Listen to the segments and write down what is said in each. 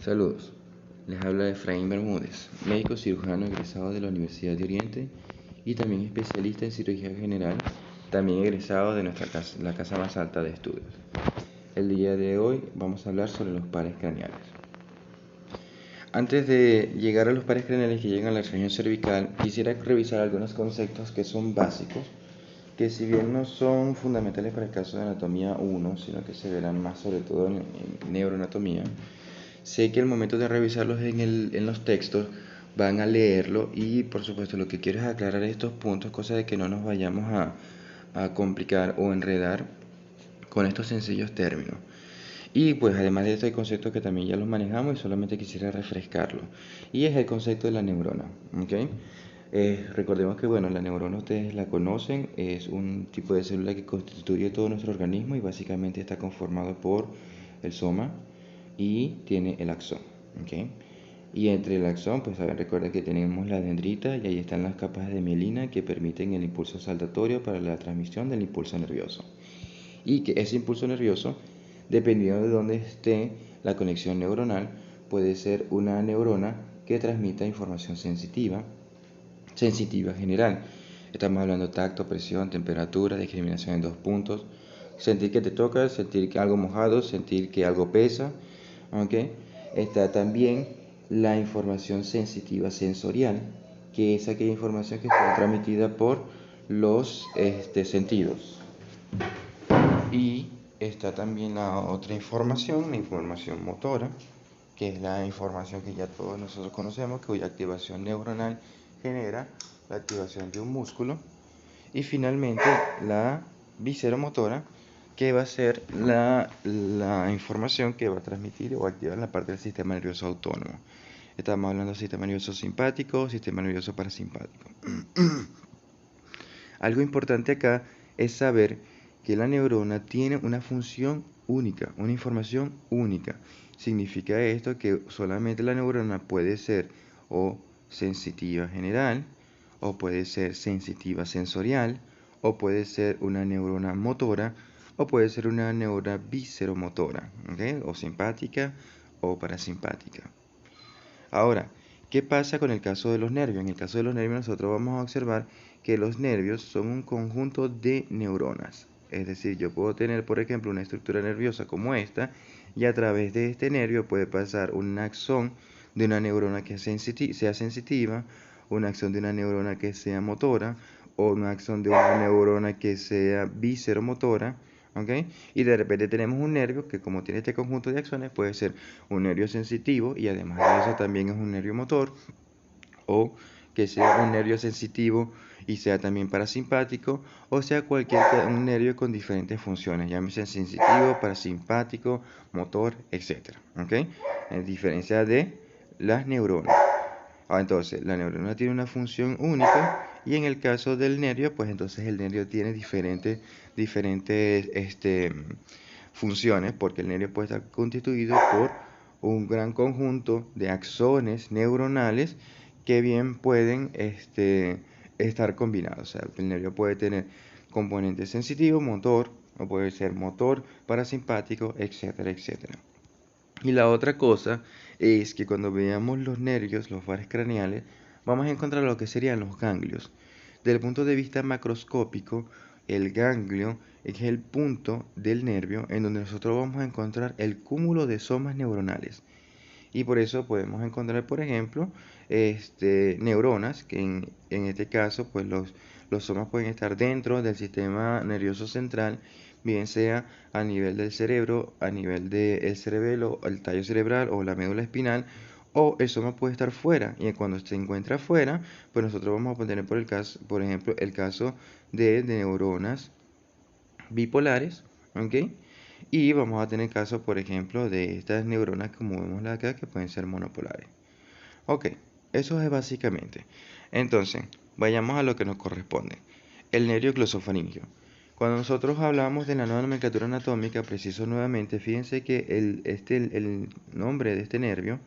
Saludos, les habla Efraín Bermúdez, médico cirujano egresado de la Universidad de Oriente y también especialista en cirugía general, también egresado de la casa más alta de estudios. El día de hoy vamos a hablar sobre los pares craneales. Antes de llegar a los pares craneales que llegan a la región cervical, quisiera revisar algunos conceptos que son básicos, que si bien no son fundamentales para el caso de anatomía 1, sino que se verán más sobre todo en neuroanatomía. Sé que al momento de revisarlos en los textos van a leerlo y por supuesto lo que quiero es aclarar estos puntos, cosa de que no nos vayamos a complicar o enredar con estos sencillos términos. Y pues además de esto hay conceptos que también ya los manejamos y solamente quisiera refrescarlo. Y es el concepto de la neurona, ¿ok? Recordemos que bueno, la neurona ustedes la conocen, es un tipo de célula que constituye todo nuestro organismo y básicamente está conformado por el soma y tiene el axón, ¿ok? Y entre el axón, pues recuerden que tenemos la dendrita y ahí están las capas de mielina que permiten el impulso saltatorio para la transmisión del impulso nervioso. Y que ese impulso nervioso, dependiendo de dónde esté la conexión neuronal, puede ser una neurona que transmita información sensitiva general. Estamos hablando de tacto, presión, temperatura, discriminación en 2 puntos, sentir que te toca, sentir que algo mojado, sentir que algo pesa, ¿ok? Está también la información sensitiva sensorial, que es aquella información que está transmitida por los sentidos. Y está también la otra información, la información motora, que es la información que ya todos nosotros conocemos, cuya activación neuronal genera la activación de un músculo. Y finalmente la visceromotora, que va a ser la información que va a transmitir o activar la parte del sistema nervioso autónomo. Estamos hablando del sistema nervioso simpático, sistema nervioso parasimpático. Algo importante acá es saber que la neurona tiene una función única, una información única. Significa esto que solamente la neurona puede ser o sensitiva general, o puede ser sensitiva sensorial, o puede ser una neurona motora, o puede ser una neurona visceromotora, ¿okay? O simpática o parasimpática. Ahora, ¿qué pasa con el caso de los nervios? En el caso de los nervios nosotros vamos a observar que los nervios son un conjunto de neuronas. Es decir, yo puedo tener, por ejemplo, una estructura nerviosa como esta, y a través de este nervio puede pasar un axón de una neurona que sea sensitiva, un axón de una neurona que sea motora, o un axón de una neurona que sea visceromotora, ¿okay? Y de repente tenemos un nervio que, como tiene este conjunto de axones, puede ser un nervio sensitivo y además de eso también es un nervio motor, o que sea un nervio sensitivo y sea también parasimpático, o sea un nervio con diferentes funciones, llámese sensitivo, parasimpático, motor, etc. ¿Okay? En diferencia de las neuronas. Entonces, la neurona tiene una función única y en el caso del nervio, pues entonces el nervio tiene diferentes funciones, porque el nervio puede estar constituido por un gran conjunto de axones neuronales que bien pueden estar combinados. O sea, el nervio puede tener componentes sensitivos, motor, o puede ser motor, parasimpático, etcétera, etcétera. Y la otra cosa es que cuando veamos los nervios, los pares craneales, vamos a encontrar lo que serían los ganglios. Desde el punto de vista macroscópico, el ganglio es el punto del nervio en donde nosotros vamos a encontrar el cúmulo de somas neuronales. Y por eso podemos encontrar, por ejemplo, neuronas, que en este caso, pues los somas pueden estar dentro del sistema nervioso central, bien sea a nivel del cerebro, a nivel del cerebelo, el tallo cerebral o la médula espinal, o el soma puede estar fuera, y cuando se encuentra fuera, pues nosotros vamos a poner por ejemplo, el caso de neuronas bipolares, ¿ok? Y vamos a tener caso, por ejemplo, de estas neuronas como vemos acá, que pueden ser monopolares. Ok, eso es básicamente. Entonces, vayamos a lo que nos corresponde. El nervio glosofaringeo. Cuando nosotros hablamos de la nueva nomenclatura anatómica, preciso nuevamente, fíjense que el nombre de este nervio,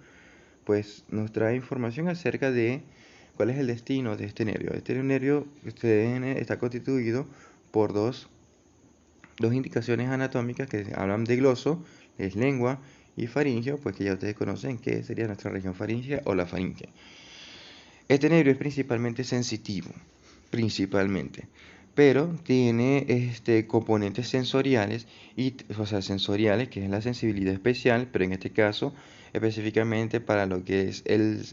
pues nos trae información acerca de cuál es el destino de este nervio. Este nervio está constituido por dos indicaciones anatómicas que hablan de gloso, es lengua, y faríngeo, pues que ya ustedes conocen que sería nuestra región faríngea o la faringe. Este nervio es principalmente sensitivo, principalmente, pero tiene componentes sensoriales, o sea, sensoriales, que es la sensibilidad especial, pero en este caso específicamente para lo que es el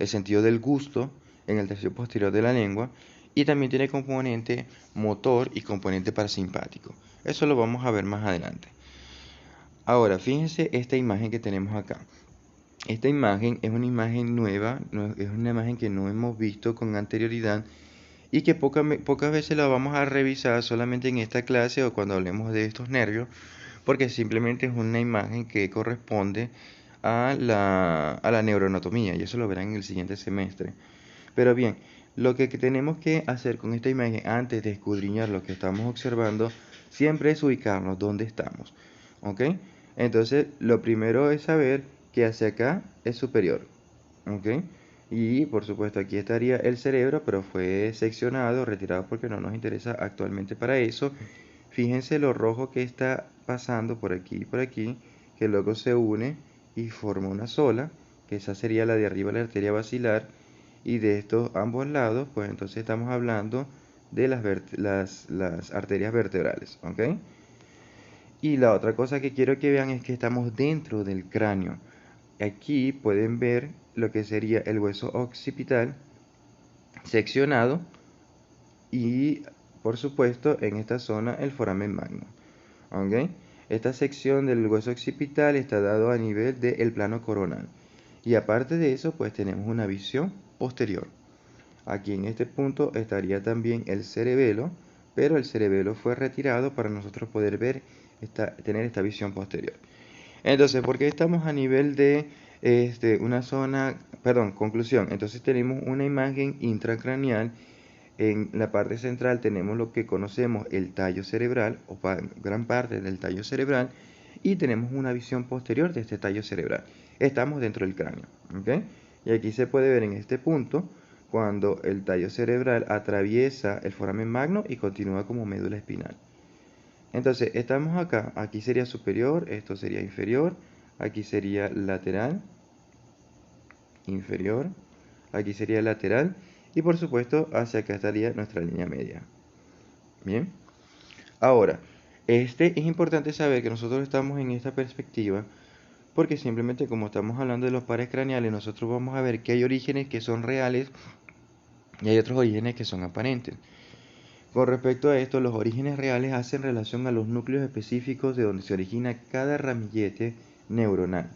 sentido del gusto en el tercio posterior de la lengua, y también tiene componente motor y componente parasimpático. Eso lo vamos a ver más adelante. Ahora, fíjense esta imagen que tenemos acá. Esta imagen es una imagen nueva, es una imagen que no hemos visto con anterioridad y que pocas veces la vamos a revisar solamente en esta clase o cuando hablemos de estos nervios, porque simplemente es una imagen que corresponde a la neuroanatomía, y eso lo verán en el siguiente semestre. Pero bien, lo que tenemos que hacer con esta imagen antes de escudriñar lo que estamos observando, siempre es ubicarnos dónde estamos. ¿Ok? Entonces, lo primero es saber que hacia acá es superior. ¿Ok? Y por supuesto aquí estaría el cerebro, pero fue seccionado, retirado porque no nos interesa actualmente para eso. Fíjense lo rojo que está pasando por aquí y por aquí, que luego se une y forma una sola, que esa sería la de arriba, la arteria basilar, y de estos ambos lados, pues entonces estamos hablando de las arterias vertebrales, ¿ok? Y la otra cosa que quiero que vean es que estamos dentro del cráneo. Aquí pueden ver lo que sería el hueso occipital seccionado y, por supuesto, en esta zona el foramen magno. ¿Ok? Esta sección del hueso occipital está dado a nivel del plano coronal. Y aparte de eso, pues tenemos una visión posterior. Aquí en este punto estaría también el cerebelo, pero el cerebelo fue retirado para nosotros poder ver, tener esta visión posterior. Entonces, ¿por qué estamos a nivel de una zona, perdón, conclusión? Entonces tenemos una imagen intracraneal. En la parte central tenemos lo que conocemos el tallo cerebral, o gran parte del tallo cerebral, y tenemos una visión posterior de este tallo cerebral. Estamos dentro del cráneo, ¿ok? Y aquí se puede ver en este punto cuando el tallo cerebral atraviesa el foramen magno y continúa como médula espinal. Entonces, estamos acá, aquí sería superior, esto sería inferior, aquí sería lateral, inferior, aquí sería lateral, y por supuesto hacia acá estaría nuestra línea media. Bien, ahora, es importante saber que nosotros estamos en esta perspectiva porque simplemente como estamos hablando de los pares craneales, nosotros vamos a ver que hay orígenes que son reales y hay otros orígenes que son aparentes. Con respecto a esto, los orígenes reales hacen relación a los núcleos específicos de donde se origina cada ramillete neuronal.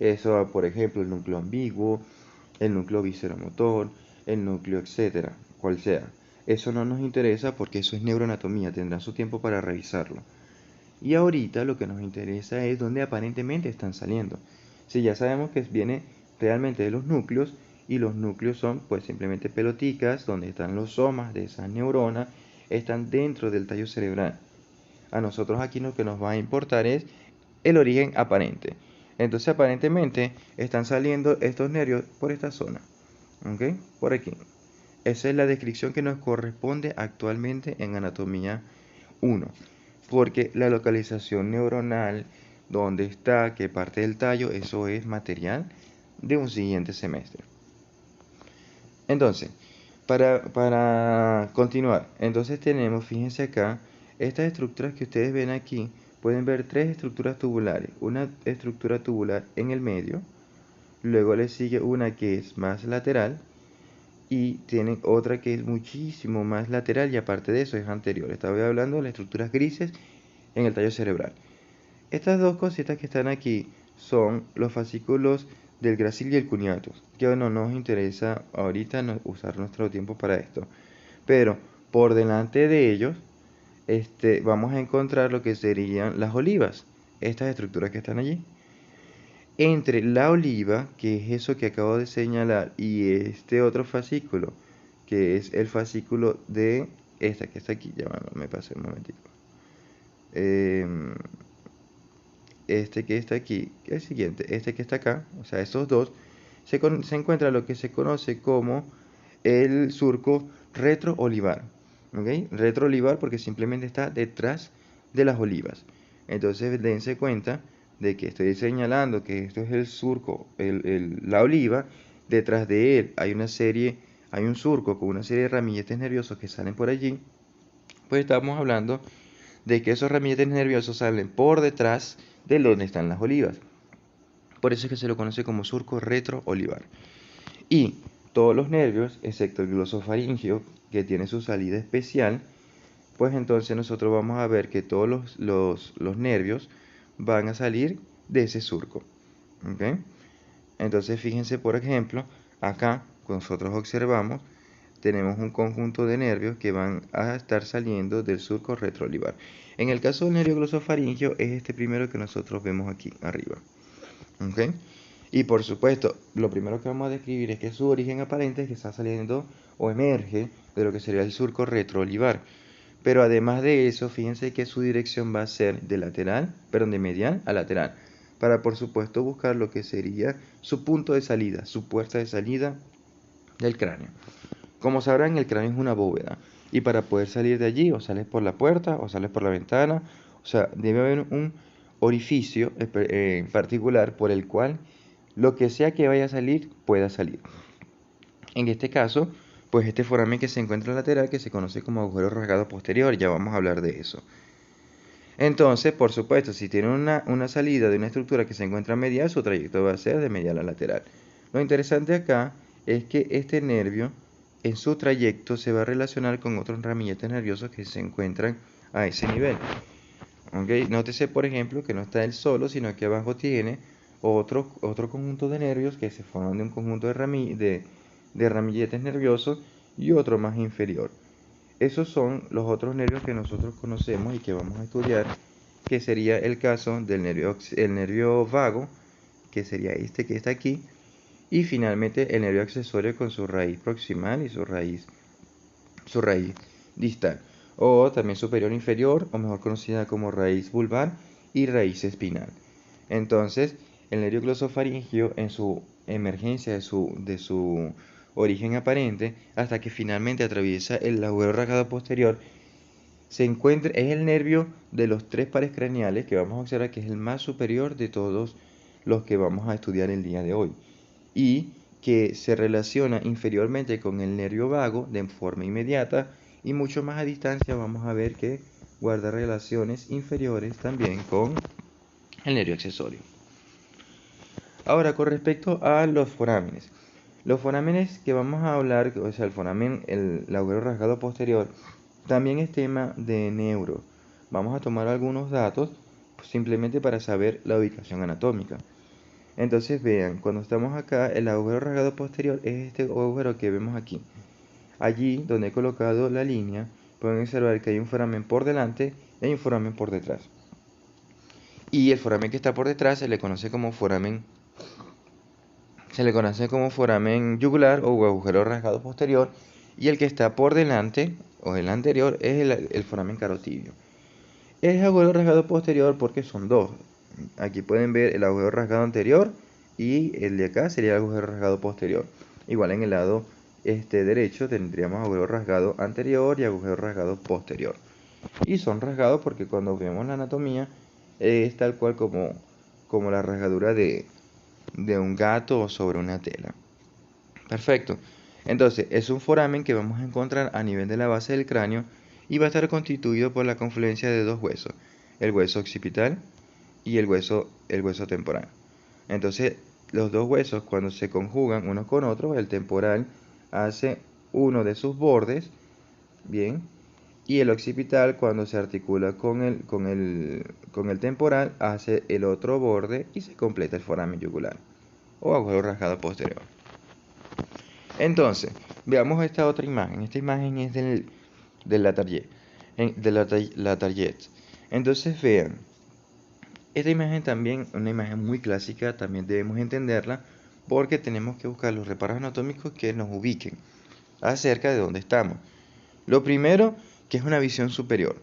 Eso, por ejemplo, el núcleo ambiguo, el núcleo visceromotor, el núcleo, etcétera, cual sea. Eso no nos interesa porque eso es neuroanatomía, tendrán su tiempo para revisarlo. Y ahorita lo que nos interesa es dónde aparentemente están saliendo. Si ya sabemos que viene realmente de los núcleos, y los núcleos son pues simplemente peloticas donde están los somas de esas neuronas, están dentro del tallo cerebral. A nosotros aquí lo que nos va a importar es el origen aparente. Entonces aparentemente están saliendo estos nervios por esta zona, ¿ok? Por aquí. Esa es la descripción que nos corresponde actualmente en anatomía 1, porque la localización neuronal, donde está, qué parte del tallo, eso es material de un siguiente semestre. Entonces, para continuar, entonces tenemos, fíjense acá, estas estructuras que ustedes ven aquí, pueden ver tres estructuras tubulares. Una estructura tubular en el medio, luego le sigue una que es más lateral, y tienen otra que es muchísimo más lateral y aparte de eso es anterior. Estaba hablando de las estructuras grises en el tallo cerebral. Estas dos cositas que están aquí son los fascículos del gracil y el cuneatus, que no nos interesa ahorita usar nuestro tiempo para esto. Pero por delante de ellos vamos a encontrar lo que serían las olivas, estas estructuras que están allí. Entre la oliva, que es eso que acabo de señalar, y este otro fascículo, que es el fascículo de esta que está aquí, ya me pasé un momentito. Este que está aquí, el siguiente, este que está acá, o sea, estos dos, se encuentra lo que se conoce como el surco retroolivar. ¿Ok? Retroolivar porque simplemente está detrás de las olivas. Entonces dense cuenta de que estoy señalando que esto es el surco, la oliva, detrás de él hay un surco con una serie de ramilletes nerviosos que salen por allí, pues estamos hablando de que esos ramilletes nerviosos salen por detrás de donde están las olivas. Por eso es que se lo conoce como surco retroolivar. Y todos los nervios, excepto el glosofaringio, que tiene su salida especial, pues entonces nosotros vamos a ver que todos los nervios van a salir de ese surco. ¿Ok? Entonces fíjense, por ejemplo, acá nosotros observamos, tenemos un conjunto de nervios que van a estar saliendo del surco retroolivar. En el caso del nervio glosofaringio es este primero que nosotros vemos aquí arriba. ¿Ok? Y por supuesto, lo primero que vamos a describir es que su origen aparente es que está saliendo o emerge de lo que sería el surco retroolivar. Pero además de eso, fíjense que su dirección va a ser de medial a lateral, para por supuesto buscar lo que sería su punto de salida, su puerta de salida del cráneo. Como sabrán, el cráneo es una bóveda, y para poder salir de allí, o sales por la puerta, o sales por la ventana, o sea, debe haber un orificio en particular por el cual lo que sea que vaya a salir, pueda salir. En este caso, pues este foramen que se encuentra lateral, que se conoce como agujero rasgado posterior, ya vamos a hablar de eso. Entonces, por supuesto, si tiene una salida de una estructura que se encuentra medial, su trayecto va a ser de medial a lateral. Lo interesante acá es que este nervio, en su trayecto, se va a relacionar con otros ramilletes nerviosos que se encuentran a ese nivel. ¿Okay? Nótese, por ejemplo, que no está él solo, sino que abajo tiene otro conjunto de nervios que se forman de un conjunto de ramilletes nerviosos y otro más inferior. Esos son los otros nervios que nosotros conocemos y que vamos a estudiar, que sería el caso del nervio vago, que sería este que está aquí, y finalmente el nervio accesorio con su raíz proximal y su raíz distal, o también superior inferior, o mejor conocida como raíz vulvar y raíz espinal. Entonces, el nervio glosofaringio en su emergencia de su origen aparente hasta que finalmente atraviesa el agujero rasgado posterior, es el nervio de los tres pares craneales que vamos a observar que es el más superior de todos los que vamos a estudiar el día de hoy, y que se relaciona inferiormente con el nervio vago de forma inmediata, y mucho más a distancia vamos a ver que guarda relaciones inferiores también con el nervio accesorio. Ahora, con respecto a los forámenes. Los forámenes que vamos a hablar, o sea, el agujero rasgado posterior, también es tema de neuro. Vamos a tomar algunos datos simplemente para saber la ubicación anatómica. Entonces vean, cuando estamos acá, el agujero rasgado posterior es este agujero que vemos aquí. Allí donde he colocado la línea, pueden observar que hay un foramen por delante y hay un foramen por detrás. Y el foramen que está por detrás se le conoce como foramen yugular o agujero rasgado posterior, y el que está por delante o el anterior es el foramen carotidio. Es agujero rasgado posterior porque son dos. Aquí pueden ver el agujero rasgado anterior y el de acá sería el agujero rasgado posterior. Igual en el lado derecho tendríamos agujero rasgado anterior y agujero rasgado posterior. Y son rasgados porque cuando vemos la anatomía es tal cual como la rasgadura de un gato sobre una tela. Perfecto. Entonces, es un foramen que vamos a encontrar a nivel de la base del cráneo y va a estar constituido por la confluencia de dos huesos, el hueso occipital y el hueso temporal. Entonces, los dos huesos cuando se conjugan uno con otro, el temporal hace uno de sus bordes, bien, y el occipital cuando se articula con el temporal hace el otro borde y se completa el foramen yugular o agujero rasgado posterior. Entonces, veamos esta otra imagen. Esta imagen es del Latarjet. Entonces, vean, esta imagen también, una imagen muy clásica, también debemos entenderla porque tenemos que buscar los reparos anatómicos que nos ubiquen acerca de dónde estamos. Lo primero, que es una visión superior.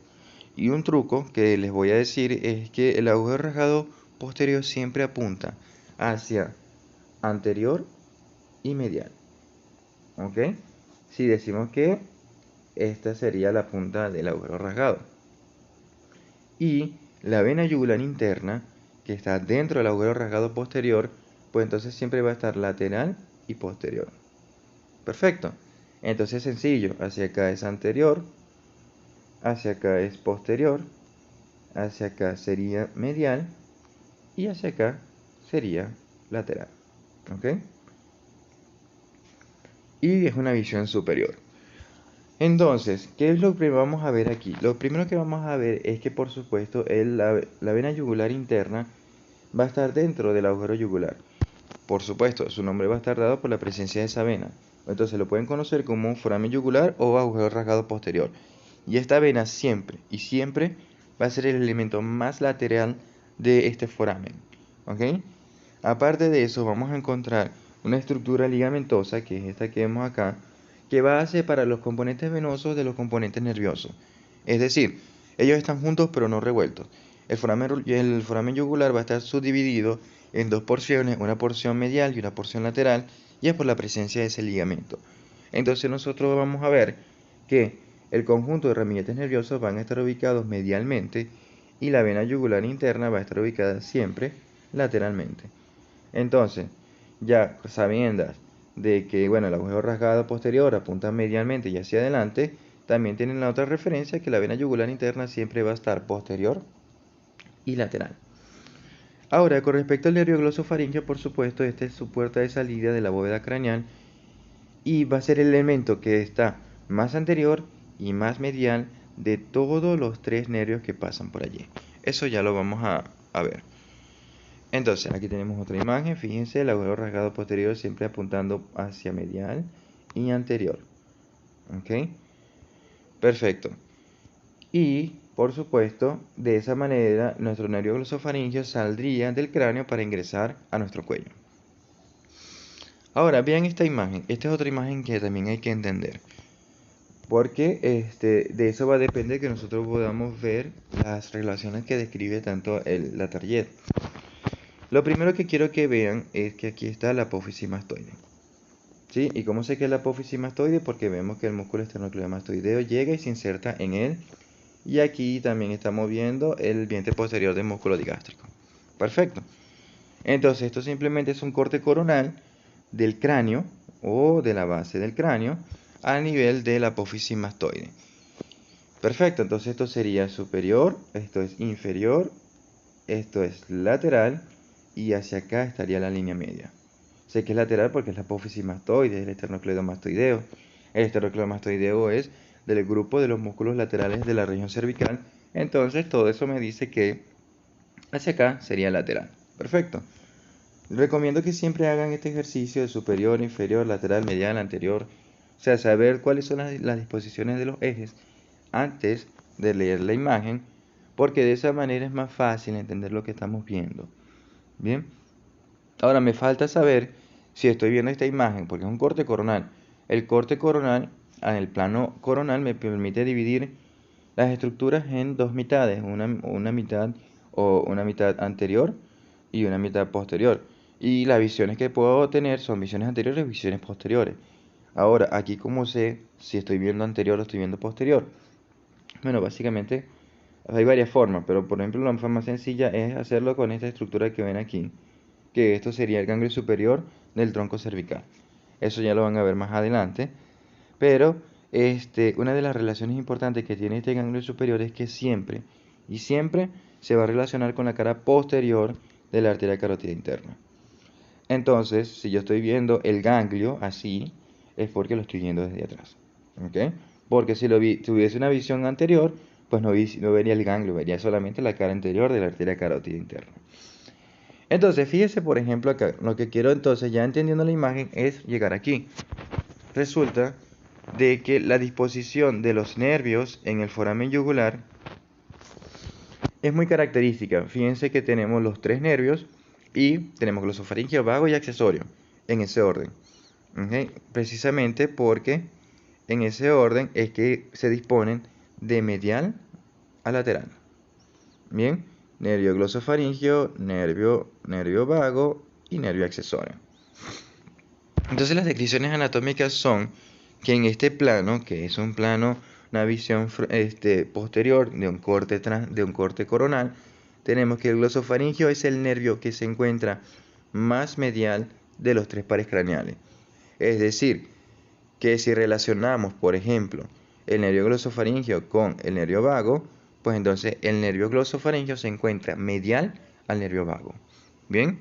Y un truco que les voy a decir es que el agujero rasgado posterior siempre apunta hacia anterior y medial. ¿Ok? Si decimos que esta sería la punta del agujero rasgado. Y la vena yugular interna que está dentro del agujero rasgado posterior, pues entonces siempre va a estar lateral y posterior. Perfecto. Entonces sencillo, hacia acá es anterior, hacia acá es posterior, hacia acá sería medial y hacia acá sería lateral. ¿Ok? Y es una visión superior. Entonces, ¿qué es lo que vamos a ver aquí? Lo primero que vamos a ver es que, por supuesto, la vena yugular interna va a estar dentro del agujero yugular. Por supuesto, su nombre va a estar dado por la presencia de esa vena. Entonces lo pueden conocer como foramen yugular o agujero rasgado posterior. Y esta vena siempre y siempre va a ser el elemento más lateral de este foramen. ¿Ok? Aparte de eso, vamos a encontrar una estructura ligamentosa, que es esta que vemos acá, que va a separar los componentes venosos de los componentes nerviosos. Es decir, ellos están juntos pero no revueltos. El foramen yugular va a estar subdividido en dos porciones, una porción medial y una porción lateral, y es por la presencia de ese ligamento. Entonces nosotros vamos a ver que el conjunto de ramilletes nerviosos van a estar ubicados medialmente y la vena yugular interna va a estar ubicada siempre lateralmente. Entonces, ya sabiendas de que, bueno, el agujero rasgado posterior apunta medialmente y hacia adelante, también tienen la otra referencia que la vena yugular interna siempre va a estar posterior y lateral. Ahora, con respecto al nervio glosofaríngeo, por supuesto, esta es su puerta de salida de la bóveda craneal y va a ser el elemento que está más anterior y más medial de todos los tres nervios que pasan por allí. Eso ya lo vamos a ver. Entonces, aquí tenemos otra imagen. Fíjense, el agujero rasgado posterior siempre apuntando hacia medial y anterior. ¿Ok? Perfecto. Y, por supuesto, de esa manera, nuestro nervio glosofaríngeo saldría del cráneo para ingresar a nuestro cuello. Ahora, vean esta imagen. Esta es otra imagen que también hay que entender. Porque de eso va a depender que nosotros podamos ver las relaciones que describe tanto la Target. Lo primero que quiero que vean es que aquí está la apófisis mastoide. ¿Sí? ¿Y cómo sé que es la apófisis mastoide? Porque vemos que el músculo esternocleidomastoideo llega y se inserta en él. Y aquí también estamos viendo el vientre posterior del músculo digástrico. Perfecto. Entonces, esto simplemente es un corte coronal del cráneo o de la base del cráneo a nivel de la apófisis mastoide. Perfecto. Entonces, esto sería superior, esto es inferior, esto es lateral y hacia acá estaría la línea media. Sé que es lateral porque es la apófisis mastoide, el esternocleidomastoideo. El esternocleidomastoideo es del grupo de los músculos laterales de la región cervical. Entonces todo eso me dice que hacia acá sería lateral. Perfecto. Recomiendo que siempre hagan este ejercicio de superior, inferior, lateral, medial, anterior. O sea, saber cuáles son las disposiciones de los ejes antes de leer la imagen, porque de esa manera es más fácil entender lo que estamos viendo. Bien. Ahora me falta saber si estoy viendo esta imagen, porque es un corte coronal. El corte coronal, en el plano coronal, me permite dividir las estructuras en dos mitades, una mitad anterior y una mitad posterior. Y las visiones que puedo tener son visiones anteriores y visiones posteriores. Ahora, aquí cómo sé si estoy viendo anterior o estoy viendo posterior. Bueno, básicamente hay varias formas, pero por ejemplo la forma más sencilla es hacerlo con esta estructura que ven aquí, que esto sería el ganglio superior del tronco cervical. Eso ya lo van a ver más adelante, pero una de las relaciones importantes que tiene este ganglio superior es que siempre y siempre se va a relacionar con la cara posterior de la arteria carótida interna. Entonces, si yo estoy viendo el ganglio así, es porque lo estoy viendo desde atrás. ¿Ok? Porque si tuviese una visión anterior, pues no vería el ganglio, vería solamente la cara anterior de la arteria carótida interna. Entonces, fíjese por ejemplo acá, lo que quiero entonces, ya entendiendo la imagen, es llegar aquí. Resulta de que la disposición de los nervios en el foramen yugular es muy característica. Fíjense que tenemos los tres nervios y tenemos glosofaríngeo, vago y accesorio, en ese orden. ¿Okay? Precisamente porque en ese orden es que se disponen de medial a lateral. Bien, nervio glosofaríngeo, nervio vago y nervio accesorio. Entonces las descripciones anatómicas son que en este plano, que es un plano, una visión posterior de un corte coronal, tenemos que el glosofaringio es el nervio que se encuentra más medial de los tres pares craneales. Es decir, que si relacionamos, por ejemplo, el nervio glosofaringio con el nervio vago, pues entonces el nervio glosofaringio se encuentra medial al nervio vago. ¿Bien?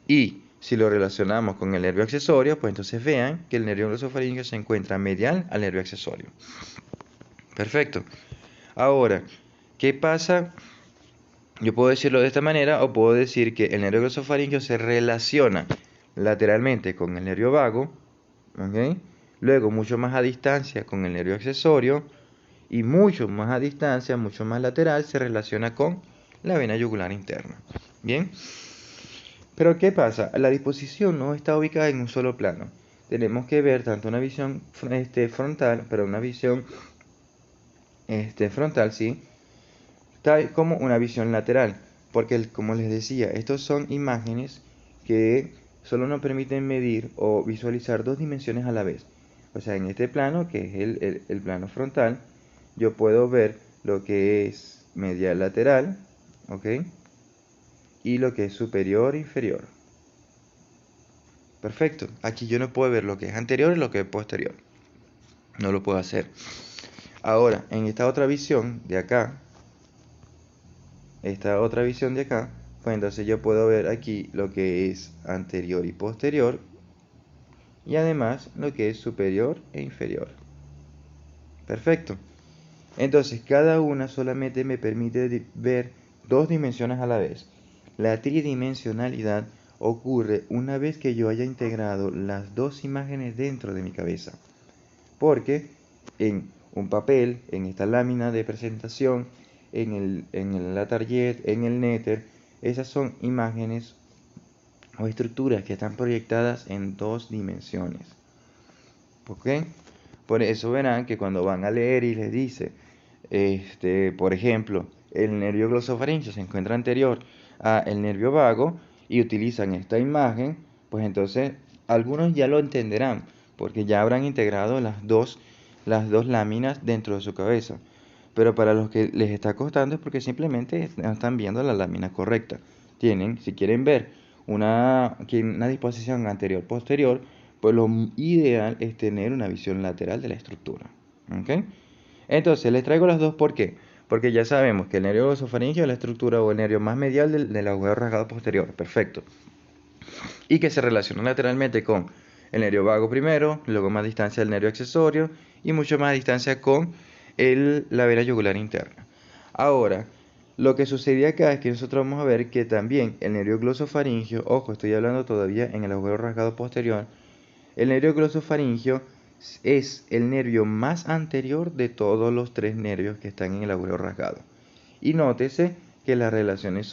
Y si lo relacionamos con el nervio accesorio, pues entonces vean que el nervio glosofaringio se encuentra medial al nervio accesorio. Perfecto. Ahora, ¿qué pasa? Yo puedo decirlo de esta manera o puedo decir que el nervio glosofaringio se relaciona lateralmente con el nervio vago, ¿ok? Luego mucho más a distancia con el nervio accesorio y mucho más a distancia, mucho más lateral, se relaciona con la vena yugular interna. ¿Bien? Pero ¿qué pasa? La disposición no está ubicada en un solo plano. Tenemos que ver tanto una visión frontal, pero una visión frontal, sí, tal como una visión lateral. Porque, como les decía, estos son imágenes que solo nos permiten medir o visualizar dos dimensiones a la vez. O sea, en este plano, que es el plano frontal, yo puedo ver lo que es medial lateral, ¿ok? Y lo que es superior e inferior. Perfecto. Aquí yo no puedo ver lo que es anterior y lo que es posterior. No lo puedo hacer. Ahora, en esta otra visión de acá, pues entonces yo puedo ver aquí lo que es anterior y posterior. Y además lo que es superior e inferior. Perfecto. Entonces cada una solamente me permite ver dos dimensiones a la vez. La tridimensionalidad ocurre una vez que yo haya integrado las dos imágenes dentro de mi cabeza. Porque en un papel, en esta lámina de presentación, en la target, en el Netter, esas son imágenes o estructuras que están proyectadas en dos dimensiones. ¿Ok? Por eso verán que cuando van a leer y les dice, por ejemplo, el nervio glosofaringeo se encuentra anterior al nervio vago y utilizan esta imagen, pues entonces algunos ya lo entenderán, porque ya habrán integrado las dos láminas dentro de su cabeza. Pero para los que les está costando es porque simplemente no están viendo la lámina correcta. Si quieren ver una disposición anterior-posterior, pues lo ideal es tener una visión lateral de la estructura. ¿Ok? Entonces, les traigo las dos, ¿por qué? Porque ya sabemos que el nervio glosofaringeo es la estructura o el nervio más medial del agujero rasgado posterior. Perfecto. Y que se relaciona lateralmente con el nervio vago primero, luego más distancia del nervio accesorio y mucho más distancia con la vena yugular interna. Ahora, lo que sucede acá es que nosotros vamos a ver que también el nervio glosofaringeo, ojo, estoy hablando todavía en el agujero rasgado posterior, el nervio glosofaringeo es el nervio más anterior de todos los tres nervios que están en el agujero rasgado. Y nótese que las relaciones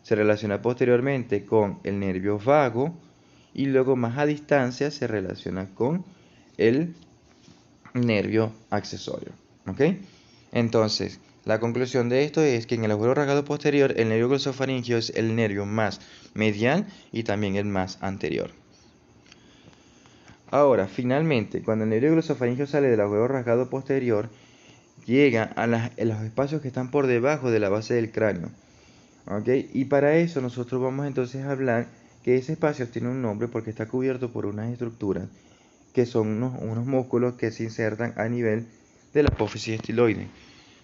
se relaciona posteriormente con el nervio vago y luego más a distancia se relaciona con el nervio accesorio. ¿Ok? Entonces, la conclusión de esto es que en el agujero rasgado posterior el nervio glosofaringeo es el nervio más medial y también el más anterior. Ahora, finalmente, cuando el nervio glosofaringeo sale del agujero rasgado posterior, llega a los espacios que están por debajo de la base del cráneo. ¿Ok? Y para eso nosotros vamos entonces a hablar que ese espacio tiene un nombre porque está cubierto por unas estructuras que son unos músculos que se insertan a nivel de la apófisis estiloide.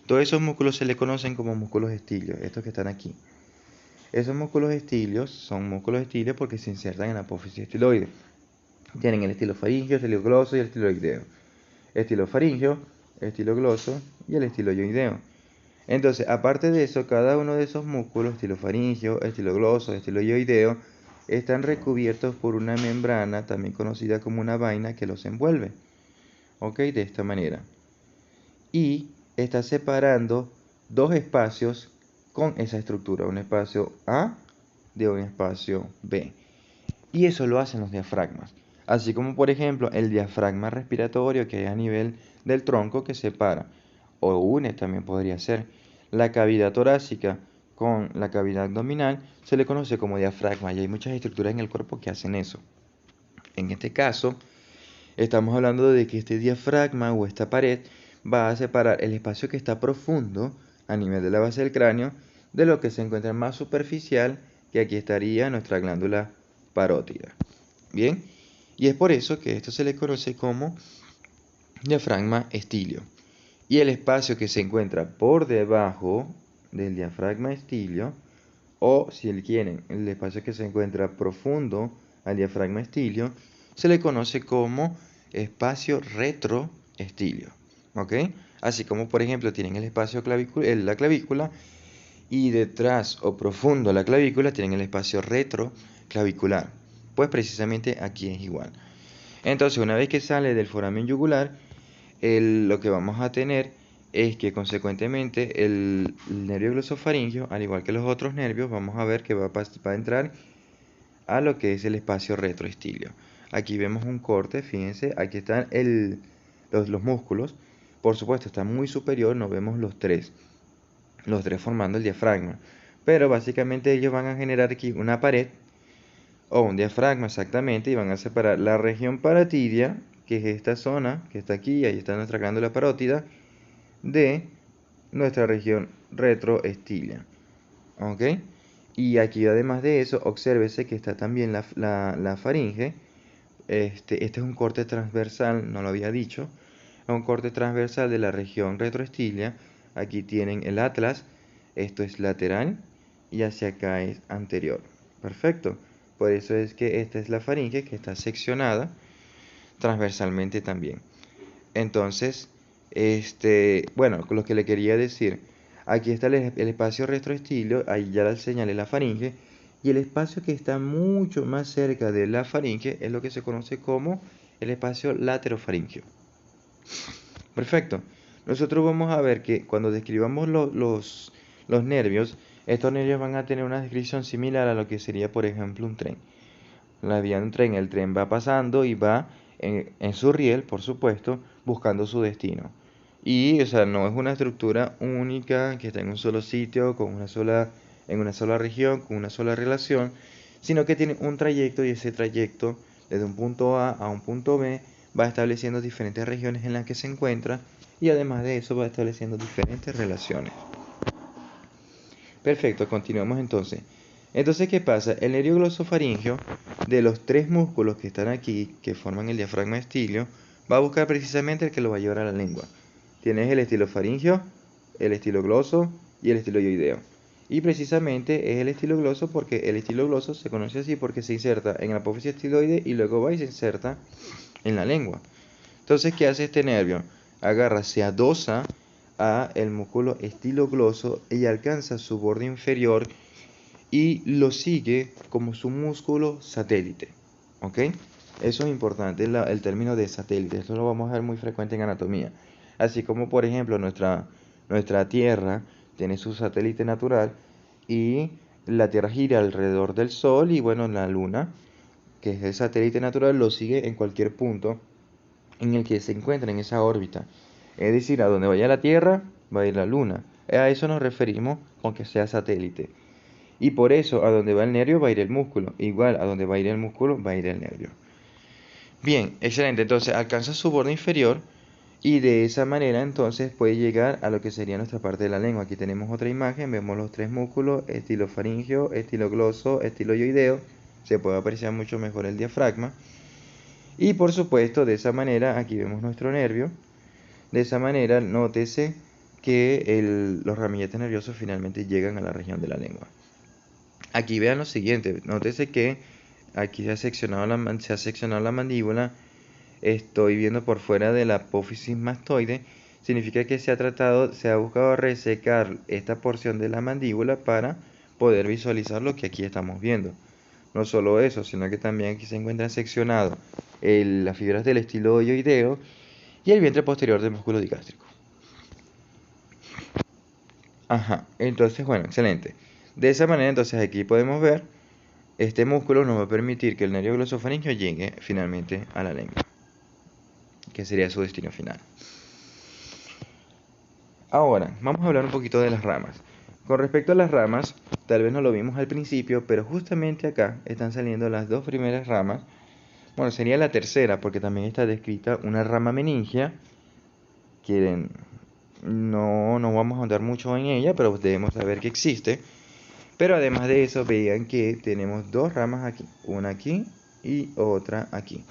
Todos esos músculos se le conocen como músculos estilios, estos que están aquí. Esos músculos estilios son músculos estilios porque se insertan en la apófisis estiloide. Tienen el estilofaringio, el estilogloso y el estiloideo. Estilofaringio, estilogloso y el estiloideo. Entonces, aparte de eso, cada uno de esos músculos, estilofaringio, estilogloso, estiloideo, están recubiertos por una membrana, también conocida como una vaina, que los envuelve. ¿Ok? De esta manera. Y está separando dos espacios con esa estructura, un espacio A de un espacio B. Y eso lo hacen los diafragmas. Así como, por ejemplo, el diafragma respiratorio que hay a nivel del tronco que separa, o une también podría ser, la cavidad torácica con la cavidad abdominal, se le conoce como diafragma y hay muchas estructuras en el cuerpo que hacen eso. En este caso, estamos hablando de que este diafragma o esta pared va a separar el espacio que está profundo a nivel de la base del cráneo de lo que se encuentra más superficial, que aquí estaría nuestra glándula parótida. Bien, y es por eso que esto se le conoce como diafragma estilio. Y el espacio que se encuentra por debajo del diafragma estilio, o si quieren, el espacio que se encuentra profundo al diafragma estilio, se le conoce como espacio retroestilio. ¿Ok? Así como por ejemplo tienen el espacio la clavícula, y detrás o profundo a la clavícula tienen el espacio retroclavicular. Pues precisamente aquí es igual. Entonces, una vez que sale del foramen yugular, lo que vamos a tener es que consecuentemente el nervio glosofaringeo, al igual que los otros nervios, vamos a ver que va a entrar a lo que es el espacio retroestilio. Aquí vemos un corte, fíjense, aquí están los músculos. Por supuesto, está muy superior, nos vemos los tres formando el diafragma. Pero básicamente ellos van a generar aquí una pared o un diafragma exactamente, y van a separar la región parotidia, que es esta zona que está aquí, ahí está nuestra glándula parótida, de nuestra región retroestilia. ¿Ok? Y aquí además de eso, obsérvese que está también la faringe. Este es un corte transversal, no lo había dicho, es un corte transversal de la región retroestilia. Aquí tienen el atlas, esto es lateral y hacia acá es anterior. Perfecto. Por eso es que esta es la faringe que está seccionada transversalmente también. Entonces, bueno, lo que le quería decir, aquí está el espacio retroestilio, ahí ya le señalé la faringe, y el espacio que está mucho más cerca de la faringe es lo que se conoce como el espacio laterofaringeo. Perfecto. Nosotros vamos a ver que cuando describamos los nervios, estos nervios van a tener una descripción similar a lo que sería, por ejemplo, un tren. La vía de un tren, el tren va pasando y va en su riel, por supuesto, buscando su destino. Y, o sea, no es una estructura única que está en un solo sitio, en una sola región, con una sola relación, sino que tiene un trayecto, y ese trayecto, desde un punto A un punto B, va estableciendo diferentes regiones en las que se encuentra, y además de eso va estableciendo diferentes relaciones. Perfecto, continuamos entonces. Entonces, ¿qué pasa? El nervio glosofaringeo, de los tres músculos que están aquí, que forman el diafragma estilio, va a buscar precisamente el que lo va a llevar a la lengua. Tienes el estilofaringeo, el estilogloso y el estiloideo. Y precisamente es el estilogloso porque el estilogloso se conoce así porque se inserta en la apófisis estiloide y luego va y se inserta en la lengua. Entonces, ¿qué hace este nervio? Agarra, se adosa a el músculo estilogloso y alcanza su borde inferior y lo sigue como su músculo satélite. ¿Ok? Eso es importante, el término de satélite. Esto lo vamos a ver muy frecuente en anatomía. Así como, por ejemplo, nuestra Tierra tiene su satélite natural y la Tierra gira alrededor del Sol, y bueno, la Luna, que es el satélite natural, lo sigue en cualquier punto en el que se encuentra en esa órbita. Es decir, a donde vaya la Tierra, va a ir la Luna. A eso nos referimos con que sea satélite. Y por eso, a donde va el nervio va a ir el músculo. Igual, a donde va a ir el músculo va a ir el nervio. Bien, excelente. Entonces alcanza su borde inferior y de esa manera entonces puede llegar a lo que sería nuestra parte de la lengua. Aquí tenemos otra imagen, vemos los tres músculos, estilofaringeo, estilogloso, estiloideo. Se puede apreciar mucho mejor el diafragma. Y por supuesto, de esa manera, aquí vemos nuestro nervio. De esa manera, nótese que los ramilletes nerviosos finalmente llegan a la región de la lengua. Aquí vean lo siguiente, nótese que aquí se ha seccionado la mandíbula. Estoy viendo por fuera de la apófisis mastoide. Significa que se ha buscado resecar esta porción de la mandíbula para poder visualizar lo que aquí estamos viendo. No solo eso, sino que también aquí se encuentran seccionados las fibras del estiloideo y el vientre posterior del músculo digástrico. Ajá, entonces bueno, excelente. De esa manera entonces aquí podemos ver, este músculo nos va a permitir que el nervio glosofaringeo llegue finalmente a la lengua, que sería su destino final. Ahora, vamos a hablar un poquito de las ramas. Con respecto a las ramas, tal vez no lo vimos al principio, pero justamente acá están saliendo las dos primeras ramas. Bueno, sería la tercera, porque también está descrita una rama meningia, no vamos a ahondar mucho en ella, pero debemos saber que existe. Pero además de eso, vean que tenemos dos ramas aquí, una aquí y otra aquí.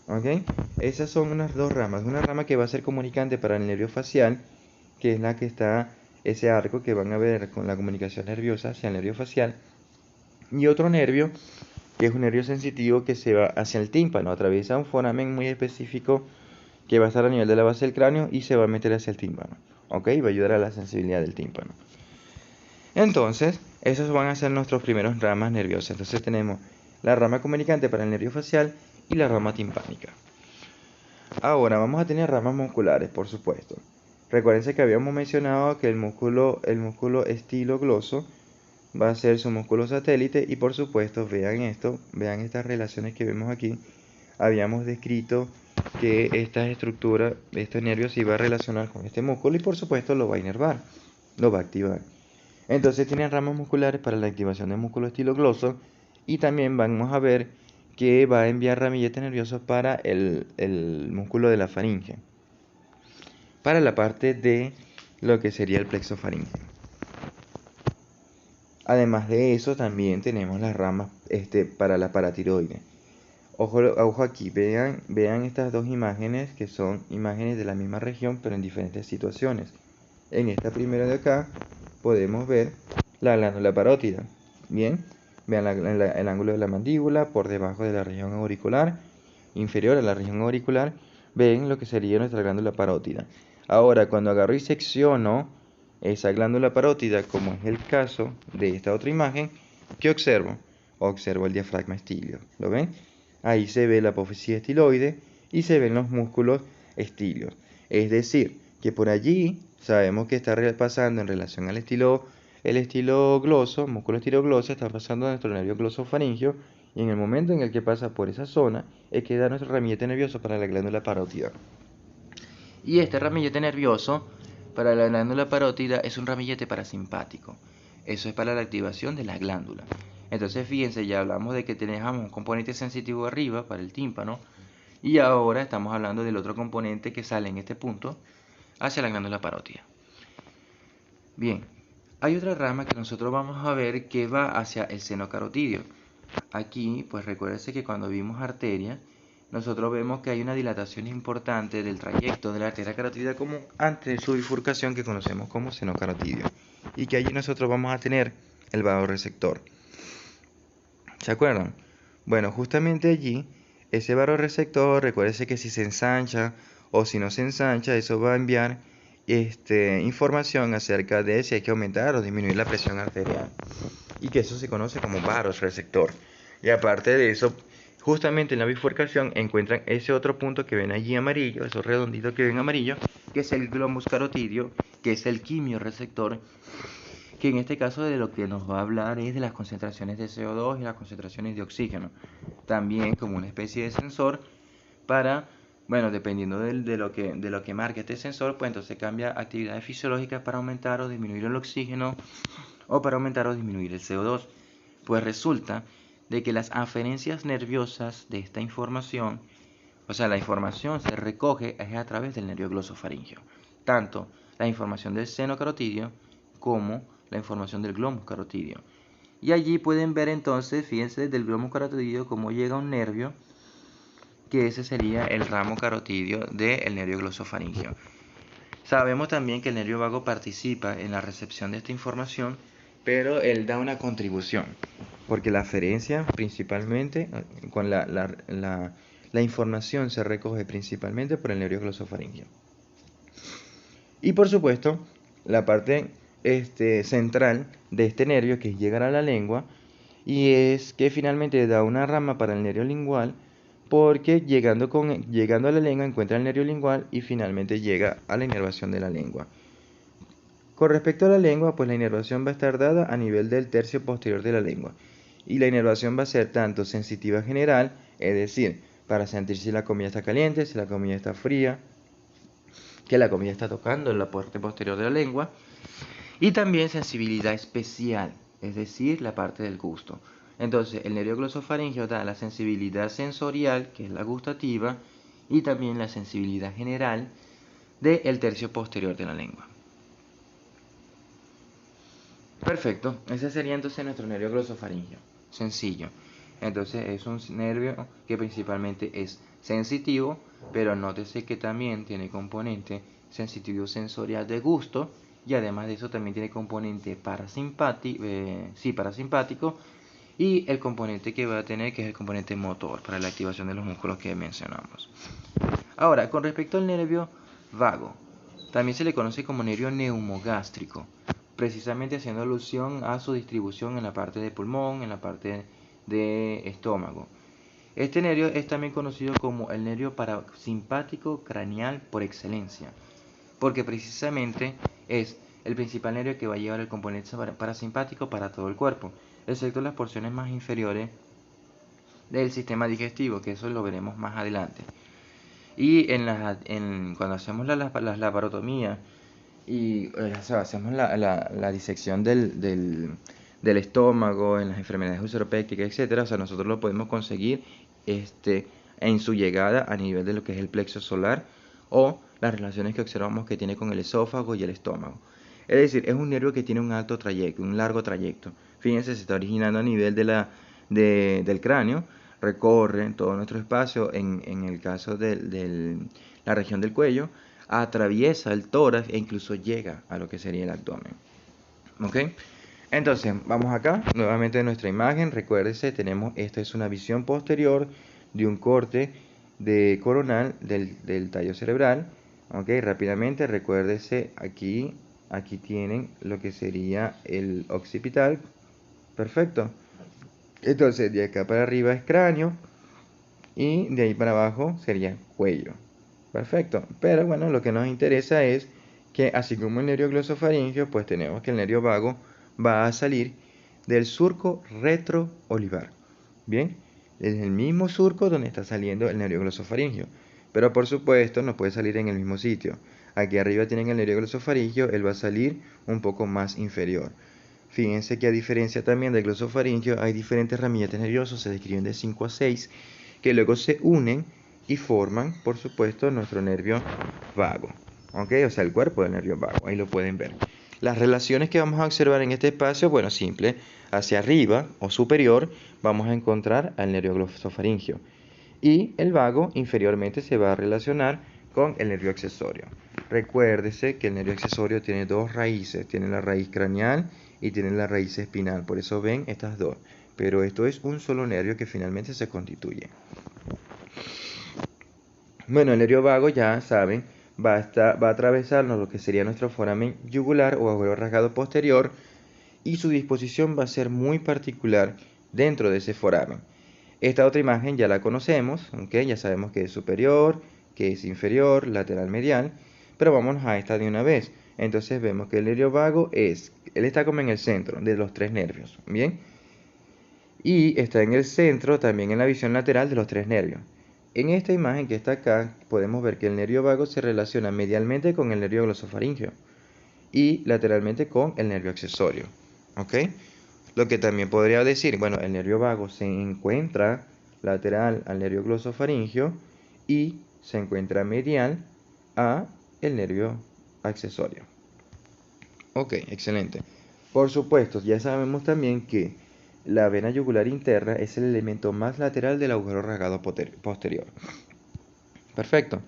¿Ok? Esas son unas dos ramas. Una rama que va a ser comunicante para el nervio facial, que es la que está, ese arco que van a ver con la comunicación nerviosa hacia el nervio facial. Y otro nervio, que es un nervio sensitivo que se va hacia el tímpano, atraviesa un foramen muy específico que va a estar a nivel de la base del cráneo y se va a meter hacia el tímpano. ¿Ok? Va a ayudar a la sensibilidad del tímpano. Entonces, esos van a ser nuestros primeros ramas nerviosas. Entonces tenemos la rama comunicante para el nervio facial y la rama timpánica. Ahora vamos a tener ramas musculares, por supuesto. Recuérdense que habíamos mencionado que el músculo estilogloso va a ser su músculo satélite y por supuesto, vean esto, vean estas relaciones que vemos aquí. Habíamos descrito que esta estructura, este nervio se iba a relacionar con este músculo y por supuesto lo va a inervar, lo va a activar. Entonces tienen ramas musculares para la activación del músculo estilogloso y también vamos a ver que va a enviar ramilletes nerviosos para el músculo de la faringe, para la parte de lo que sería el plexo faríngeo. Además de eso también tenemos las ramas para la paratiroide. Ojo aquí, vean estas dos imágenes que son imágenes de la misma región pero en diferentes situaciones. En esta primera de acá podemos ver la glándula parótida. Bien, vean el ángulo de la mandíbula por debajo de la región auricular, inferior a la región auricular, ven lo que sería nuestra glándula parótida. Ahora, cuando agarro y secciono esa glándula parótida, como es el caso de esta otra imagen, ¿qué observo? Observo el diafragma estíleo, ¿lo ven? Ahí se ve la apófisis estiloide y se ven los músculos estíleos. Es decir, que por allí sabemos que está pasando en relación al el estilogloso, músculo estilogloso, está pasando a nuestro nervio glosofaringeo y en el momento en el que pasa por esa zona es que da nuestro ramillete nervioso para la glándula parótida. Y este ramillete nervioso para la glándula parótida es un ramillete parasimpático. Eso es para la activación de la glándula. Entonces fíjense, ya hablamos de que tenemos un componente sensitivo arriba para el tímpano y ahora estamos hablando del otro componente que sale en este punto hacia la glándula parótida. Bien, hay otra rama que nosotros vamos a ver que va hacia el seno carotidio. Aquí, pues recuérdense que cuando vimos arteria, nosotros vemos que hay una dilatación importante del trayecto de la arteria carotidia común antes de su bifurcación que conocemos como seno carotidio. Y que allí nosotros vamos a tener el vasoreceptor. ¿Se acuerdan? Bueno, justamente allí, ese vasoreceptor, recuérdense que si se ensancha o si no se ensancha, eso va a enviar información acerca de si hay que aumentar o disminuir la presión arterial. Y que eso se conoce como vasoreceptor. Y aparte de eso, justamente en la bifurcación encuentran ese otro punto que ven allí amarillo, esos redonditos que ven amarillo, que es el glomus carotidio, que es el quimioreceptor, que en este caso de lo que nos va a hablar es de las concentraciones de CO2 y las concentraciones de oxígeno. También como una especie de sensor para, bueno, dependiendo de lo que marque este sensor, pues entonces cambia actividades fisiológicas para aumentar o disminuir el oxígeno o para aumentar o disminuir el CO2. Pues resulta de que las aferencias nerviosas de esta información, o sea, la información se recoge a través del nervio glosofaríngeo. Tanto la información del seno carotidio como la información del glomus carotidio. Y allí pueden ver entonces, fíjense, del glomus carotidio cómo llega un nervio, que ese sería el ramo carotidio del nervio glosofaríngeo. Sabemos también que el nervio vago participa en la recepción de esta información, pero él da una contribución, porque la aferencia principalmente, con la información se recoge principalmente por el nervio glosofaríngeo. Y por supuesto, la parte central de este nervio, que es llegar a la lengua, y es que finalmente da una rama para el nervio lingual, porque llegando a la lengua encuentra el nervio lingual y finalmente llega a la inervación de la lengua. Con respecto a la lengua, pues la inervación va a estar dada a nivel del tercio posterior de la lengua. Y la inervación va a ser tanto sensitiva general, es decir, para sentir si la comida está caliente, si la comida está fría, que la comida está tocando en la parte posterior de la lengua, y también sensibilidad especial, es decir, la parte del gusto. Entonces, el nervio glosofaríngeo da la sensibilidad sensorial, que es la gustativa, y también la sensibilidad general, del tercio posterior de la lengua. Perfecto, ese sería entonces nuestro nervio glosofaringeo. Sencillo. Entonces es un nervio que principalmente es sensitivo, pero nótese que también tiene componente sensitivo sensorial de gusto, y además de eso también tiene componente parasimpático, y el componente que va a tener, que es el componente motor para la activación de los músculos que mencionamos. Ahora, con respecto al nervio vago, también se le conoce como nervio neumogástrico, precisamente haciendo alusión a su distribución en la parte de pulmón, en la parte de estómago. Este nervio es también conocido como el nervio parasimpático craneal por excelencia, porque precisamente es el principal nervio que va a llevar el componente parasimpático para todo el cuerpo, excepto las porciones más inferiores del sistema digestivo, que eso lo veremos más adelante. Y cuando hacemos las laparotomías y hacemos la disección del estómago, en las enfermedades ulceropépticas, etcétera, nosotros lo podemos conseguir en su llegada a nivel de lo que es el plexo solar, o las relaciones que observamos que tiene con el esófago y el estómago. Es decir, es un nervio que tiene un alto trayecto, un largo trayecto. Fíjense, se está originando a nivel del cráneo, recorre todo nuestro espacio, en el caso de la región del cuello, atraviesa el tórax e incluso llega a lo que sería el abdomen. ¿Ok? Entonces, vamos acá, nuevamente en nuestra imagen. Recuérdese, esta es una visión posterior de un corte de coronal del tallo cerebral. ¿Ok? Rápidamente, recuérdese, aquí tienen lo que sería el occipital. Perfecto. Entonces, de acá para arriba es cráneo y de ahí para abajo sería cuello. Perfecto. Pero bueno, lo que nos interesa es que así como el nervio glosofaringeo, pues tenemos que el nervio vago va a salir del surco retroolivar. Bien, desde el mismo surco donde está saliendo el nervio glosofaringeo. Pero por supuesto no puede salir en el mismo sitio. Aquí arriba tienen el nervio glosofaringeo, él va a salir un poco más inferior. Fíjense que a diferencia también del glosofaringeo, hay diferentes ramilletes nerviosos, se describen de 5 a 6, que luego se unen y forman, por supuesto, nuestro nervio vago. ¿Ok? O sea, el cuerpo del nervio vago. Ahí lo pueden ver. Las relaciones que vamos a observar en este espacio, bueno, simple. Hacia arriba o superior vamos a encontrar al nervio glosofaringeo. Y el vago inferiormente se va a relacionar con el nervio accesorio. Recuérdese que el nervio accesorio tiene dos raíces. Tiene la raíz craneal y tiene la raíz espinal. Por eso ven estas dos. Pero esto es un solo nervio que finalmente se constituye. Bueno, el nervio vago, ya saben, va a atravesarnos lo que sería nuestro foramen yugular o agujero rasgado posterior, y su disposición va a ser muy particular dentro de ese foramen. Esta otra imagen ya la conocemos, ¿okay? Ya sabemos que es superior, que es inferior, lateral, medial, pero vámonos a esta de una vez. Entonces vemos que el nervio vago él está como en el centro de los tres nervios, ¿bien? Y está en el centro, también en la visión lateral de los tres nervios. En esta imagen que está acá, podemos ver que el nervio vago se relaciona medialmente con el nervio glosofaringeo y lateralmente con el nervio accesorio. ¿Ok? Lo que también podría decir, bueno, el nervio vago se encuentra lateral al nervio glosofaringeo y se encuentra medial a el nervio accesorio. Ok, excelente. Por supuesto, ya sabemos también que la vena yugular interna es el elemento más lateral del agujero rasgado posterior. Perfecto.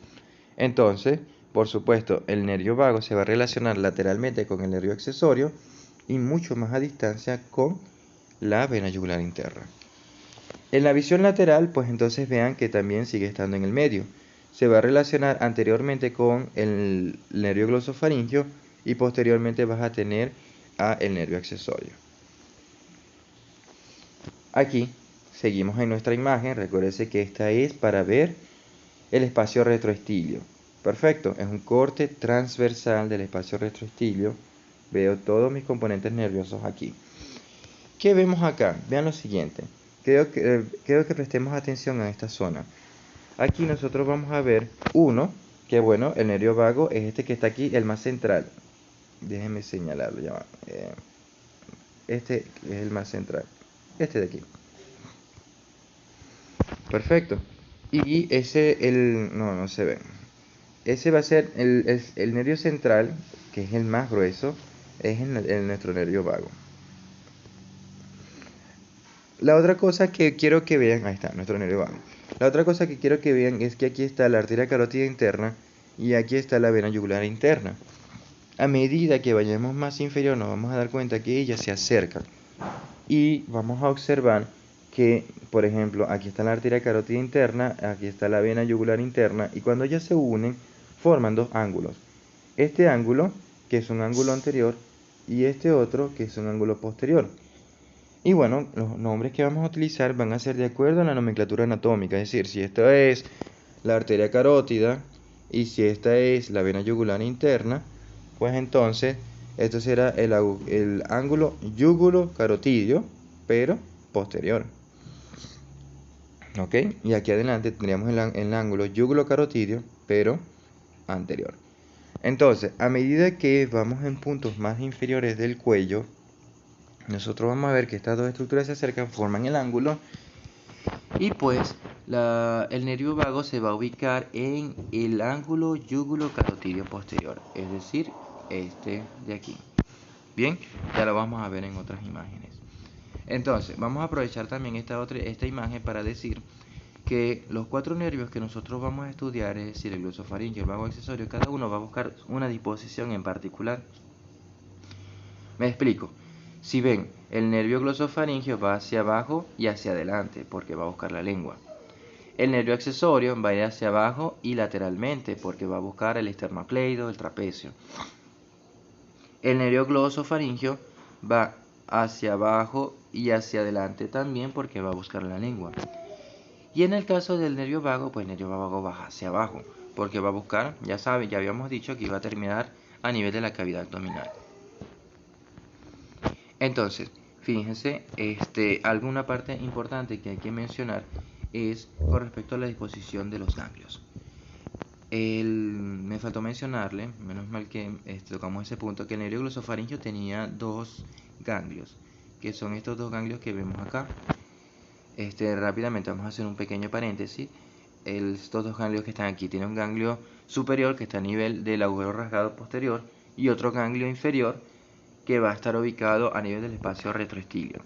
Entonces, por supuesto, el nervio vago se va a relacionar lateralmente con el nervio accesorio y mucho más a distancia con la vena yugular interna. En la visión lateral, pues entonces vean que también sigue estando en el medio. Se va a relacionar anteriormente con el nervio glosofaringeo y posteriormente vas a tener a el nervio accesorio. Aquí seguimos en nuestra imagen. Recuérdense que esta es para ver el espacio retroestilio. Perfecto, es un corte transversal del espacio retroestilio. Veo todos mis componentes nerviosos aquí. ¿Qué vemos acá? Vean lo siguiente. Creo que prestemos atención a esta zona. Aquí nosotros vamos a ver uno, que bueno, el nervio vago es este que está aquí, el más central. Déjenme señalarlo, ya va. Este es el más central. Este de aquí. Perfecto. Y ese, no se ve. ese va a ser el nervio central, que es el más grueso, es nuestro nervio vago. La otra cosa que quiero que vean, ahí está, nuestro nervio vago. La otra cosa que quiero que vean es que aquí está la arteria carótida interna y aquí está la vena yugular interna. A medida que vayamos más inferior nos vamos a dar cuenta que ellas se acercan y vamos a observar que, por ejemplo, aquí está la arteria carótida interna, aquí está la vena yugular interna y cuando ellas se unen forman dos ángulos. Este ángulo, que es un ángulo anterior, y este otro, que es un ángulo posterior. Y bueno, los nombres que vamos a utilizar van a ser de acuerdo a la nomenclatura anatómica, es decir, si esta es la arteria carótida y si esta es la vena yugular interna, pues entonces esto será el ángulo yugulo-carotidio, pero posterior. ¿Ok? Y aquí adelante tendríamos el ángulo yugulo-carotidio, pero anterior. Entonces, a medida que vamos en puntos más inferiores del cuello, nosotros vamos a ver que estas dos estructuras se acercan, forman el ángulo y pues el nervio vago se va a ubicar en el ángulo yugulo-carotidio posterior, es decir, este de aquí. Bien, ya lo vamos a ver en otras imágenes. Entonces, vamos a aprovechar también esta imagen para decir que los cuatro nervios que nosotros vamos a estudiar, es decir, el glosofaringio y el vago accesorio, cada uno va a buscar una disposición en particular. Me explico. Si ven, el nervio glosofaringio va hacia abajo y hacia adelante, porque va a buscar la lengua. El nervio accesorio va a ir hacia abajo y lateralmente, porque va a buscar el esternocleido, el trapecio. El nervio glosofaringio va hacia abajo y hacia adelante también, porque va a buscar la lengua. Y en el caso del nervio vago, pues el nervio vago va hacia abajo, porque va a buscar, ya saben, ya habíamos dicho que iba a terminar a nivel de la cavidad abdominal. Entonces, fíjense, alguna parte importante que hay que mencionar es con respecto a la disposición de los ganglios. Me faltó mencionarle, menos mal que tocamos ese punto, que el nervio glosofaringio tenía dos ganglios, que son estos dos ganglios que vemos acá. Rápidamente vamos a hacer un pequeño paréntesis. Estos dos ganglios que están aquí tienen un ganglio superior que está a nivel del agujero rasgado posterior y otro ganglio inferior que va a estar ubicado a nivel del espacio retroestilio.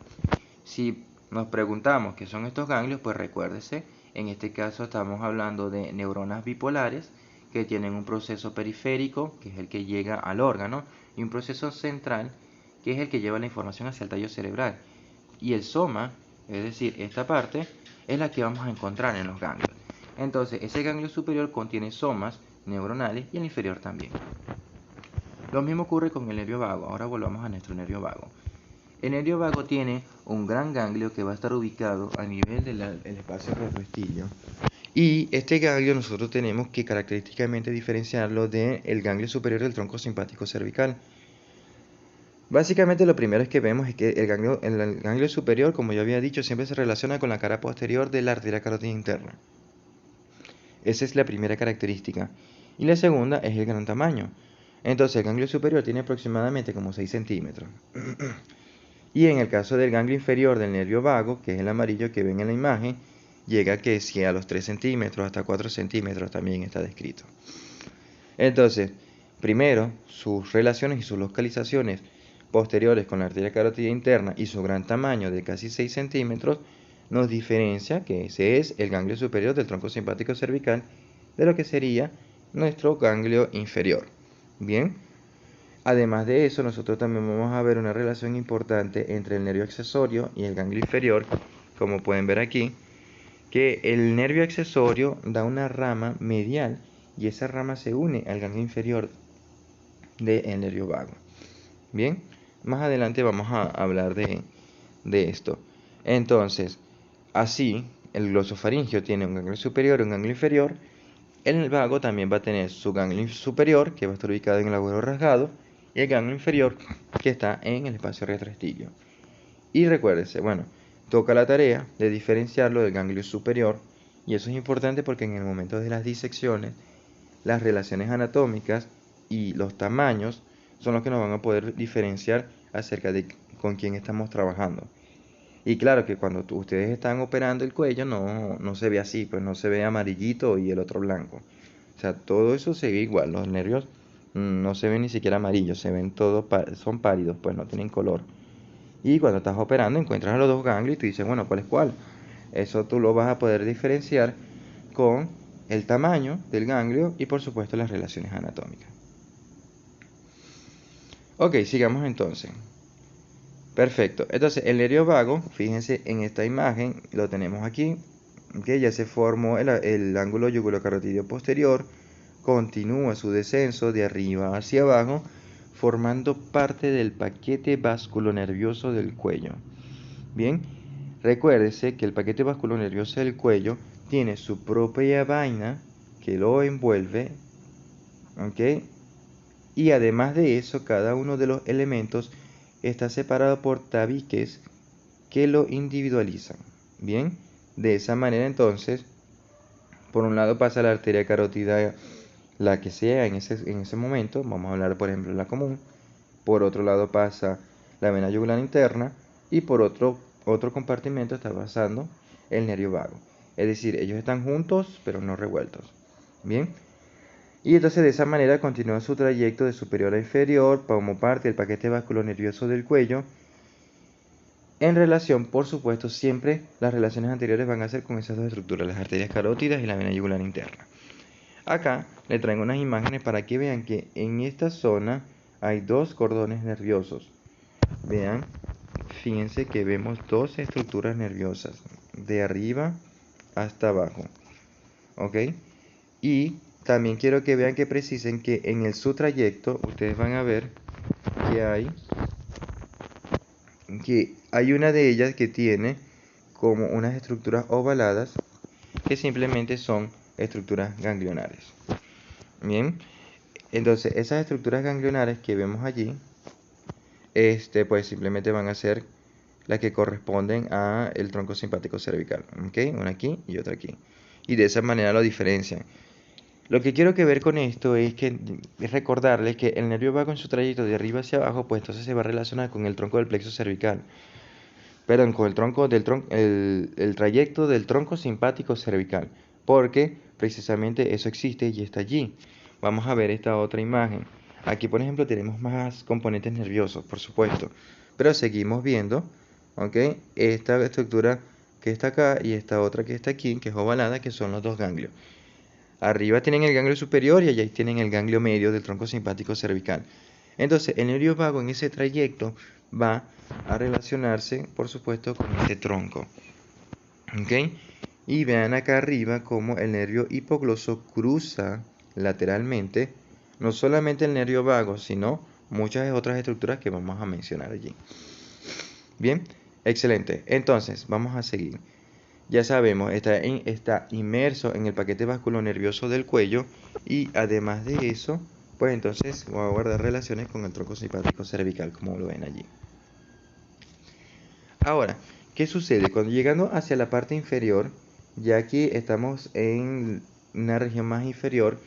Si nos preguntamos qué son estos ganglios, pues recuérdese, en este caso estamos hablando de neuronas bipolares que tienen un proceso periférico, que es el que llega al órgano, y un proceso central, que es el que lleva la información hacia el tallo cerebral. Y el soma, es decir, esta parte, es la que vamos a encontrar en los ganglios. Entonces, ese ganglio superior contiene somas neuronales y el inferior también. Lo mismo ocurre con el nervio vago. Ahora volvamos a nuestro nervio vago. El nervio vago tiene un gran ganglio que va a estar ubicado a nivel del espacio retroestilio. Y este ganglio nosotros tenemos que característicamente diferenciarlo del ganglio superior del tronco simpático cervical. Básicamente lo primero que vemos es que el ganglio superior, como yo había dicho, siempre se relaciona con la cara posterior de la arteria carótida interna. Esa es la primera característica. Y la segunda es el gran tamaño. Entonces el ganglio superior tiene aproximadamente como 6 centímetros. Y en el caso del ganglio inferior del nervio vago, que es el amarillo que ven en la imagen, llega que si a los 3 centímetros hasta 4 centímetros también está descrito. Entonces, primero, sus relaciones y sus localizaciones posteriores con la arteria carótida interna y su gran tamaño de casi 6 centímetros nos diferencia que ese es el ganglio superior del tronco simpático cervical de lo que sería nuestro ganglio inferior. Bien, además de eso, nosotros también vamos a ver una relación importante entre el nervio accesorio y el ganglio inferior, como pueden ver aquí, que el nervio accesorio da una rama medial y esa rama se une al ganglio inferior del nervio vago. Bien, más adelante vamos a hablar de esto. Entonces, así, el glosofaringio tiene un ganglio superior y un ganglio inferior. El vago también va a tener su ganglio superior, que va a estar ubicado en el agujero rasgado, y el ganglio inferior, que está en el espacio retroestilio. Y recuérdese, bueno, toca la tarea de diferenciarlo del ganglio superior, y eso es importante porque en el momento de las disecciones, las relaciones anatómicas y los tamaños son los que nos van a poder diferenciar acerca de con quién estamos trabajando. Y claro que cuando ustedes están operando el cuello no se ve así, pues no se ve amarillito y el otro blanco. O sea, todo eso se ve igual. Los nervios no se ven ni siquiera amarillos, se ven todos, son pálidos, pues no tienen color. Y cuando estás operando encuentras a los dos ganglios y tú dices, bueno, ¿cuál es cuál? Eso tú lo vas a poder diferenciar con el tamaño del ganglio y por supuesto las relaciones anatómicas. Ok, sigamos entonces. Perfecto, entonces el nervio vago, fíjense en esta imagen, lo tenemos aquí, que ya se formó el ángulo yugulocarotídeo posterior, continúa su descenso de arriba hacia abajo, formando parte del paquete vasculonervioso del cuello. Bien, recuérdese que el paquete vasculonervioso del cuello tiene su propia vaina que lo envuelve, ¿ok? Y además de eso, cada uno de los elementos está separado por tabiques que lo individualizan. Bien, de esa manera entonces, por un lado pasa la arteria carótida, la que sea en ese momento, vamos a hablar por ejemplo de la común, por otro lado pasa la vena yugular interna y por otro compartimento está pasando el nervio vago. Es decir, ellos están juntos pero no revueltos. Bien, y entonces de esa manera continúa su trayecto de superior a inferior como parte del paquete vasculonervioso del cuello. En relación, por supuesto, siempre las relaciones anteriores van a ser con esas dos estructuras, las arterias carótidas y la vena yugular interna. Acá le traigo unas imágenes para que vean que en esta zona hay dos cordones nerviosos. Vean, fíjense que vemos dos estructuras nerviosas, de arriba hasta abajo. ¿Ok? Y también quiero que vean que precisen que en su trayecto ustedes van a ver que hay una de ellas que tiene como unas estructuras ovaladas que simplemente son estructuras ganglionares. Bien, entonces esas estructuras ganglionares que vemos allí, pues simplemente van a ser las que corresponden a el tronco simpático cervical, ¿ok? Una aquí y otra aquí. Y de esa manera lo diferencian. Lo que quiero que ver con esto es recordarles que el nervio vago en su trayecto de arriba hacia abajo, pues entonces se va a relacionar con el tronco del plexo cervical. Perdón, con el trayecto del tronco simpático cervical, porque precisamente eso existe y está allí. Vamos a ver esta otra imagen. Aquí, por ejemplo, tenemos más componentes nerviosos, por supuesto, pero seguimos viendo, ¿ok? Esta estructura que está acá y esta otra que está aquí, que es ovalada, que son los dos ganglios. Arriba tienen el ganglio superior y allá tienen el ganglio medio del tronco simpático cervical. Entonces, el nervio vago en ese trayecto va a relacionarse, por supuesto, con este tronco. ¿Ok? Y vean acá arriba cómo el nervio hipogloso cruza lateralmente, no solamente el nervio vago, sino muchas otras estructuras que vamos a mencionar allí. Bien, excelente. Entonces, vamos a seguir. Ya sabemos, está inmerso en el paquete vasculonervioso del cuello y además de eso, pues entonces va a guardar relaciones con el tronco simpático cervical, como lo ven allí. Ahora, ¿qué sucede? Cuando llegando hacia la parte inferior, ya aquí estamos en una región más inferior,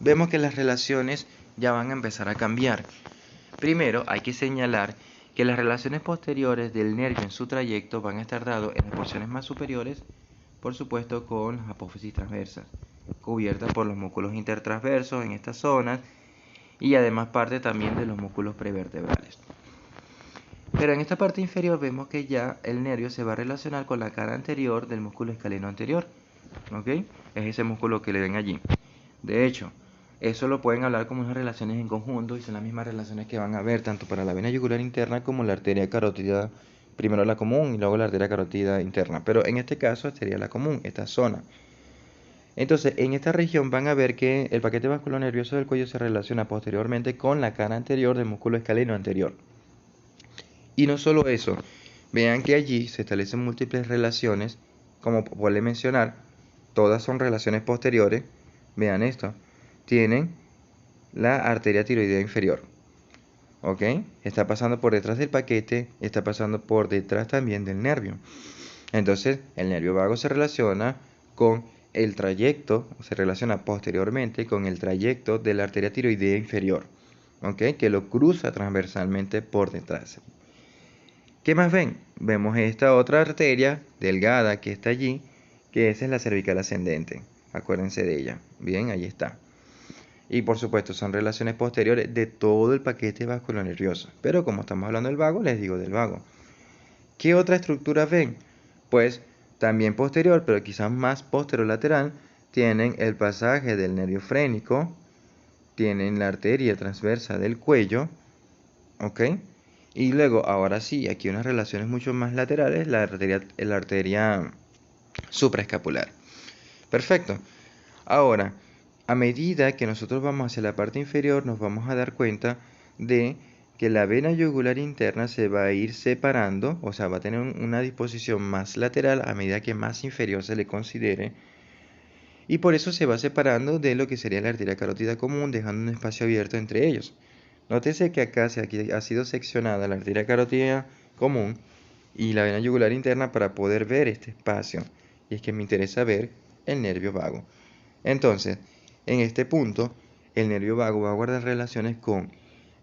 vemos que las relaciones ya van a empezar a cambiar. Primero, hay que señalar que las relaciones posteriores del nervio en su trayecto van a estar dados en las porciones más superiores, por supuesto con las apófisis transversas, cubiertas por los músculos intertransversos en estas zonas y además parte también de los músculos prevertebrales. Pero en esta parte inferior vemos que ya el nervio se va a relacionar con la cara anterior del músculo escaleno anterior, ¿ok? Es ese músculo que le ven allí. De hecho, eso lo pueden hablar como unas relaciones en conjunto y son las mismas relaciones que van a ver tanto para la vena yugular interna como la arteria carótida, primero la común y luego la arteria carótida interna, pero en este caso sería la común, esta zona. Entonces, en esta región van a ver que el paquete vasculonervioso del cuello se relaciona posteriormente con la cara anterior del músculo escaleno anterior. Y no solo eso, vean que allí se establecen múltiples relaciones, como puede mencionar, todas son relaciones posteriores. Vean esto, tienen la arteria tiroidea inferior, ¿ok? Está pasando por detrás del paquete, está pasando por detrás también del nervio. Entonces, el nervio vago se relaciona con el trayecto, se relaciona posteriormente con el trayecto de la arteria tiroidea inferior, ¿ok? Que lo cruza transversalmente por detrás. ¿Qué más ven? Vemos esta otra arteria delgada que está allí, que esa es la cervical ascendente. Acuérdense de ella. Bien, ahí está. Y por supuesto son relaciones posteriores de todo el paquete vasculonervioso. Pero como estamos hablando del vago, les digo del vago. ¿Qué otra estructura ven? Pues también posterior, pero quizás más posterolateral, tienen el pasaje del nervio frénico, tienen la arteria transversa del cuello, ¿ok? Y luego, ahora sí, aquí unas relaciones mucho más laterales, la arteria supraescapular. Perfecto. Ahora, a medida que nosotros vamos hacia la parte inferior, nos vamos a dar cuenta de que la vena yugular interna se va a ir separando, o sea, va a tener una disposición más lateral a medida que más inferior se le considere, y por eso se va separando de lo que sería la arteria carótida común, dejando un espacio abierto entre ellos. Nótese que acá ha sido seccionada la arteria carótida común y la vena yugular interna para poder ver este espacio, y es que me interesa ver el nervio vago. Entonces, en este punto, el nervio vago va a guardar relaciones con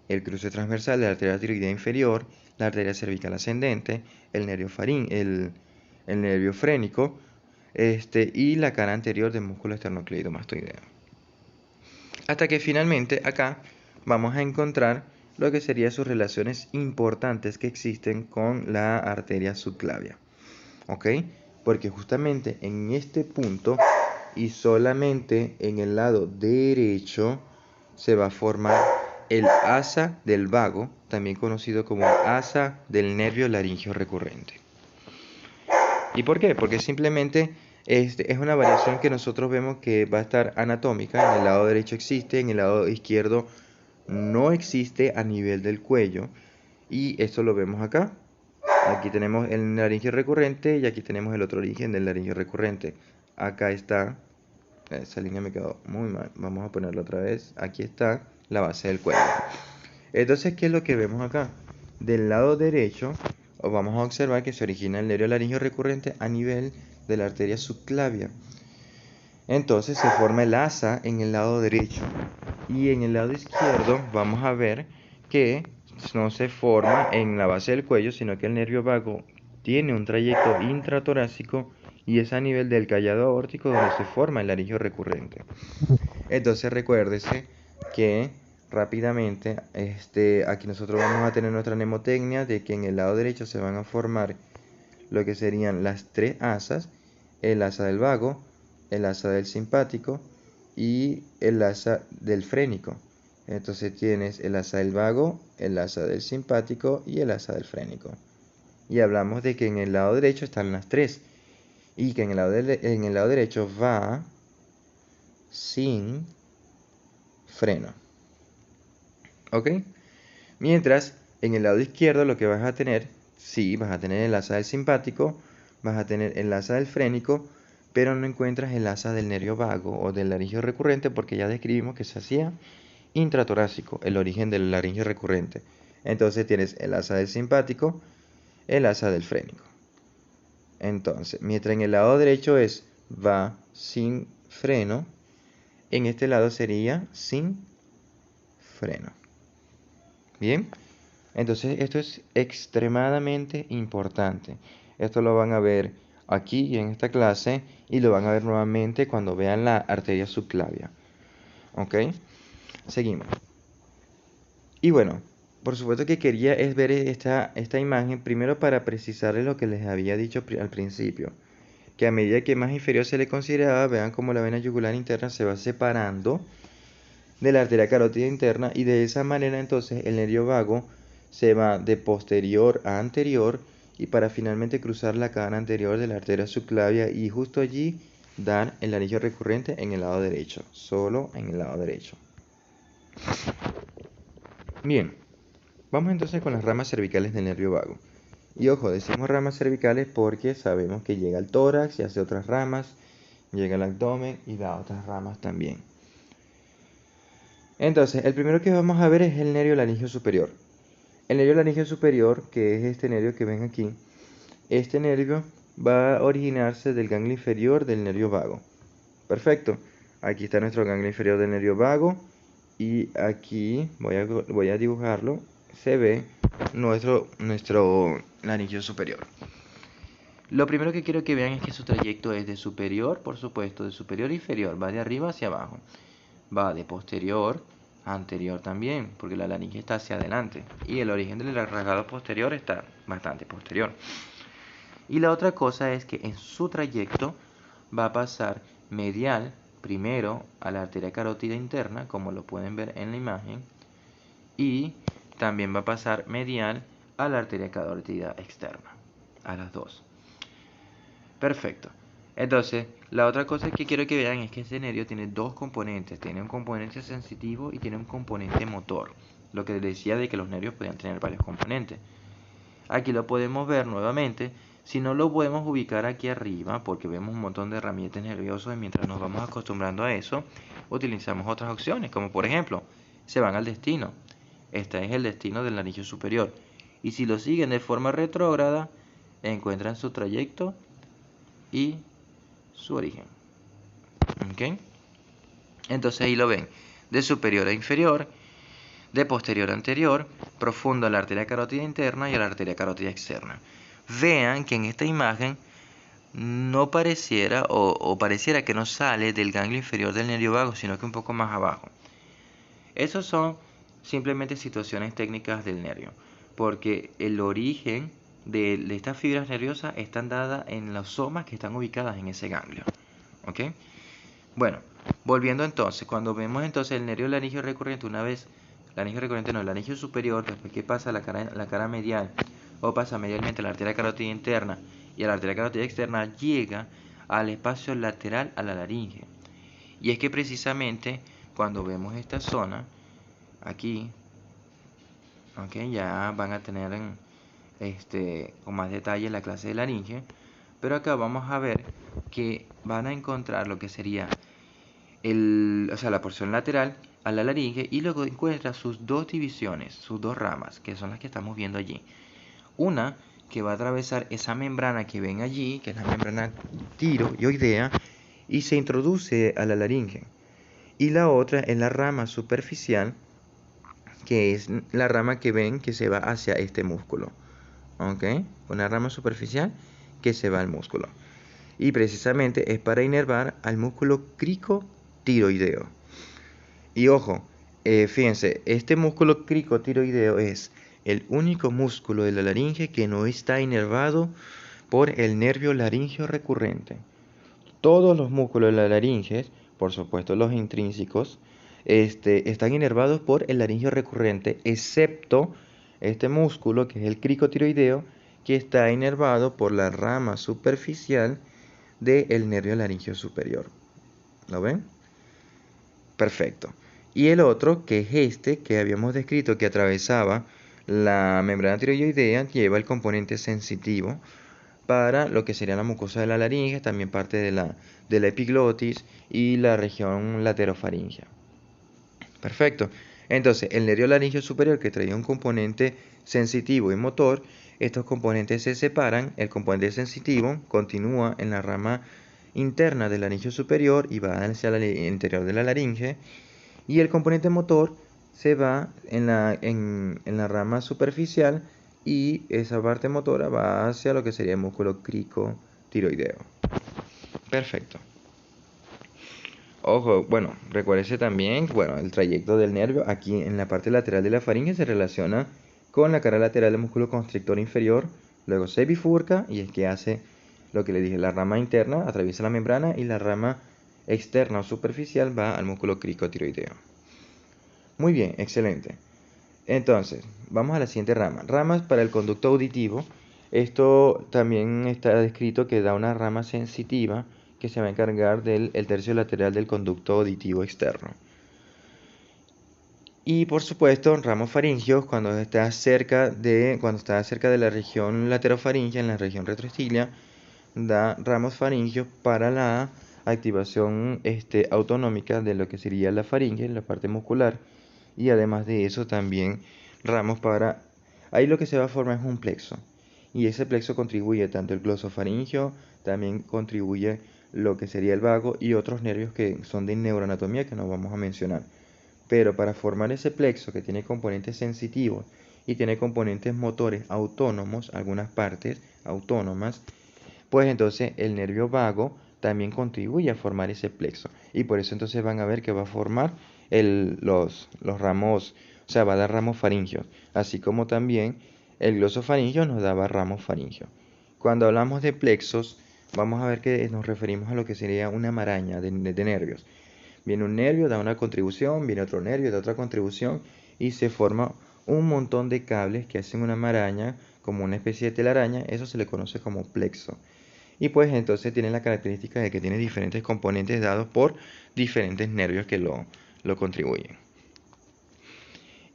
el cruce transversal de la arteria tiroidea inferior, la arteria cervical ascendente, el nervio el nervio frénico, y la cara anterior del músculo esternocleidomastoideo. Hasta que finalmente acá vamos a encontrar lo que serían sus relaciones importantes que existen con la arteria subclavia. ¿Ok? Porque justamente en este punto y solamente en el lado derecho se va a formar el asa del vago, también conocido como asa del nervio laringio recurrente. ¿Y por qué? Porque simplemente es una variación que nosotros vemos que va a estar anatómica. En el lado derecho existe, en el lado izquierdo no existe a nivel del cuello. Y esto lo vemos acá. Aquí tenemos el laringio recurrente y aquí tenemos el otro origen del laringio recurrente. Acá está, esa línea me quedó muy mal, vamos a ponerla otra vez. Aquí está la base del cuello. Entonces, ¿qué es lo que vemos acá? Del lado derecho, vamos a observar que se origina el nervio laringio recurrente a nivel de la arteria subclavia. Entonces se forma el asa en el lado derecho. Y en el lado izquierdo vamos a ver que no se forma en la base del cuello, sino que el nervio vago tiene un trayecto intratorácico y es a nivel del callado aórtico donde se forma el laringio recurrente. Entonces recuérdese que rápidamente aquí nosotros vamos a tener nuestra mnemotecnia de que en el lado derecho se van a formar lo que serían las tres asas, el asa del vago, el asa del simpático y el asa del frénico. Entonces tienes el asa del vago, el asa del simpático y el asa del frénico. Y hablamos de que en el lado derecho están las tres y que en el lado derecho va sin freno. ¿Ok? Mientras en el lado izquierdo lo que vas a tener, sí, vas a tener el asa del simpático, vas a tener el asa del frénico, pero no encuentras el asa del nervio vago o del laringio recurrente porque ya describimos que se hacía intratorácico, el origen del laringio recurrente. Entonces tienes el asa del simpático, el asa del frénico. Entonces, mientras en el lado derecho es va sin freno, en este lado sería sin freno. Bien, entonces esto es extremadamente importante. Esto lo van a ver aquí en esta clase y lo van a ver nuevamente cuando vean la arteria subclavia. ¿Ok? Seguimos. Y bueno, por supuesto que quería es ver esta imagen primero para precisarles lo que les había dicho al principio. Que a medida que más inferior se le consideraba, vean cómo la vena yugular interna se va separando de la arteria carótida interna y de esa manera entonces el nervio vago se va de posterior a anterior y para finalmente cruzar la cara anterior de la arteria subclavia y justo allí dar el laringio recurrente en el lado derecho, solo en el lado derecho. Bien, vamos entonces con las ramas cervicales del nervio vago. Y ojo, decimos ramas cervicales porque sabemos que llega al tórax y hace otras ramas, llega al abdomen y da otras ramas también. Entonces, el primero que vamos a ver es el nervio laringio superior. El nervio laringio superior, que es este nervio que ven aquí, este nervio va a originarse del ganglio inferior del nervio vago. Perfecto. Aquí está nuestro ganglio inferior del nervio vago y aquí voy a dibujarlo. Se ve nuestro laringio superior. Lo primero que quiero que vean es que su trayecto es de superior, por supuesto, de superior a inferior, va de arriba hacia abajo. va de posterior a anterior también, porque la laringe está hacia adelante y el origen del rasgado posterior está bastante posterior. Y la otra cosa es que en su trayecto va a pasar medial primero a la arteria carótida interna, como lo pueden ver en la imagen, y también va a pasar medial a la arteria carótida externa, a las dos. Perfecto. Entonces, la otra cosa que quiero que vean es que este nervio tiene dos componentes. Tiene un componente sensitivo y tiene un componente motor. Lo que les decía de que los nervios podían tener varios componentes. Aquí lo podemos ver nuevamente. Si no lo podemos ubicar aquí arriba, porque vemos un montón de herramientas nerviosas y mientras nos vamos acostumbrando a eso, utilizamos otras opciones, como por ejemplo, se van al destino. Este es el destino del laringio superior. Y si lo siguen de forma retrógrada, encuentran su trayecto y su origen. ¿Ok? Entonces ahí lo ven, de superior a inferior, de posterior a anterior, profundo a la arteria carótida interna y a la arteria carótida externa. Vean que en esta imagen no pareciera o pareciera que no sale del ganglio inferior del nervio vago, sino que un poco más abajo. Esos son simplemente situaciones técnicas del nervio, porque el origen de estas fibras nerviosas están dadas en las somas que están ubicadas en ese ganglio. ¿Ok? Bueno, volviendo entonces, cuando vemos entonces el nervio laringio recurrente, una vez, laringio recurrente no, el laringio superior, después que pasa la cara medial, o pasa medialmente a la arteria carótida interna y a la arteria carótida externa, llega al espacio lateral a la laringe. Y es que precisamente cuando vemos esta zona, aquí, okay, ya van a tener con más detalle la clase de laringe, pero acá vamos a ver que van a encontrar lo que sería la porción lateral a la laringe y luego encuentra sus dos divisiones, sus dos ramas, que son las que estamos viendo allí. Una que va a atravesar esa membrana que ven allí, que es la membrana tiroidea, y se introduce a la laringe. Y la otra es la rama superficial, que es la rama que ven que se va hacia este músculo. ¿Ok? Una rama superficial que se va al músculo. Y precisamente es para inervar al músculo cricotiroideo. Y ojo, fíjense, este músculo cricotiroideo es el único músculo de la laringe que no está inervado por el nervio laringio recurrente. Todos los músculos de la laringe, por supuesto los intrínsecos, están inervados por el laringio recurrente, excepto este músculo que es el cricotiroideo, que está inervado por la rama superficial del nervio laringio superior. ¿Lo ven? Perfecto. Y el otro, que es este, que habíamos descrito que atravesaba la membrana tiroidea, lleva el componente sensitivo para lo que sería la mucosa de la laringe, también parte de la epiglotis y la región laterofaringea. Perfecto. Entonces, el nervio laringio superior, que traía un componente sensitivo y motor, estos componentes se separan. El componente sensitivo continúa en la rama interna del laringio superior y va hacia el interior de la laringe. Y el componente motor se va en la rama superficial y esa parte motora va hacia lo que sería el músculo cricotiroideo. Perfecto. Ojo, bueno, recuérdese también, el trayecto del nervio aquí en la parte lateral de la faringe se relaciona con la cara lateral del músculo constrictor inferior, luego se bifurca y es que hace lo que le dije, la rama interna atraviesa la membrana y la rama externa o superficial va al músculo cricotiroideo. Muy bien, excelente. Entonces, vamos a la siguiente rama. Ramas para el conducto auditivo. Esto también está descrito que da una rama sensitiva que se va a encargar del tercio lateral del conducto auditivo externo. Y por supuesto, ramos faringios cuando está cerca de la región laterofaringea, en la región retroestilia, da ramos faringios para la activación autonómica de lo que sería la faringe, la parte muscular, y además de eso también ramos para... Ahí lo que se va a formar es un plexo, y ese plexo contribuye tanto el glosofaringio, también contribuye lo que sería el vago y otros nervios que son de neuroanatomía que no vamos a mencionar. Pero para formar ese plexo que tiene componentes sensitivos y tiene componentes motores autónomos, algunas partes autónomas, pues entonces el nervio vago también contribuye a formar ese plexo. Y por eso entonces van a ver que va a formar los ramos, o sea, va a dar ramos faringios, así como también el glosofaringio nos daba ramos faringios. Cuando hablamos de plexos, vamos a ver que nos referimos a lo que sería una maraña de nervios. Viene un nervio, da una contribución, viene otro nervio, da otra contribución y se forma un montón de cables que hacen una maraña, como una especie de telaraña. Eso se le conoce como plexo. Y pues entonces tiene la característica de que tiene diferentes componentes dados por diferentes nervios que lo contribuyen.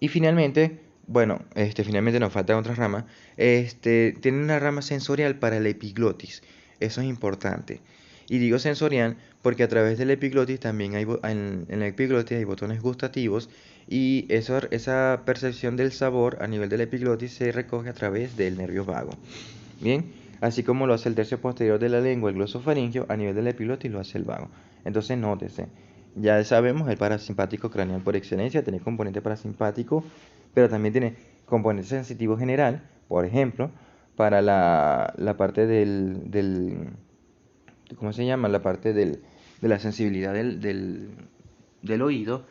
Y finalmente, bueno, finalmente nos falta otra rama. Tiene una rama sensorial para el epiglotis. Eso es importante. Y digo sensorial porque a través del epiglotis también en la epiglotis hay botones gustativos y esa percepción del sabor a nivel del epiglotis se recoge a través del nervio vago. Bien, así como lo hace el tercio posterior de la lengua, el glosofaringio, a nivel del epiglotis lo hace el vago. Entonces nótese, ya sabemos el parasimpático craneal por excelencia tiene componente parasimpático, pero también tiene componente sensitivo general, por ejemplo, para la parte ¿cómo se llama? La parte de la sensibilidad del oído,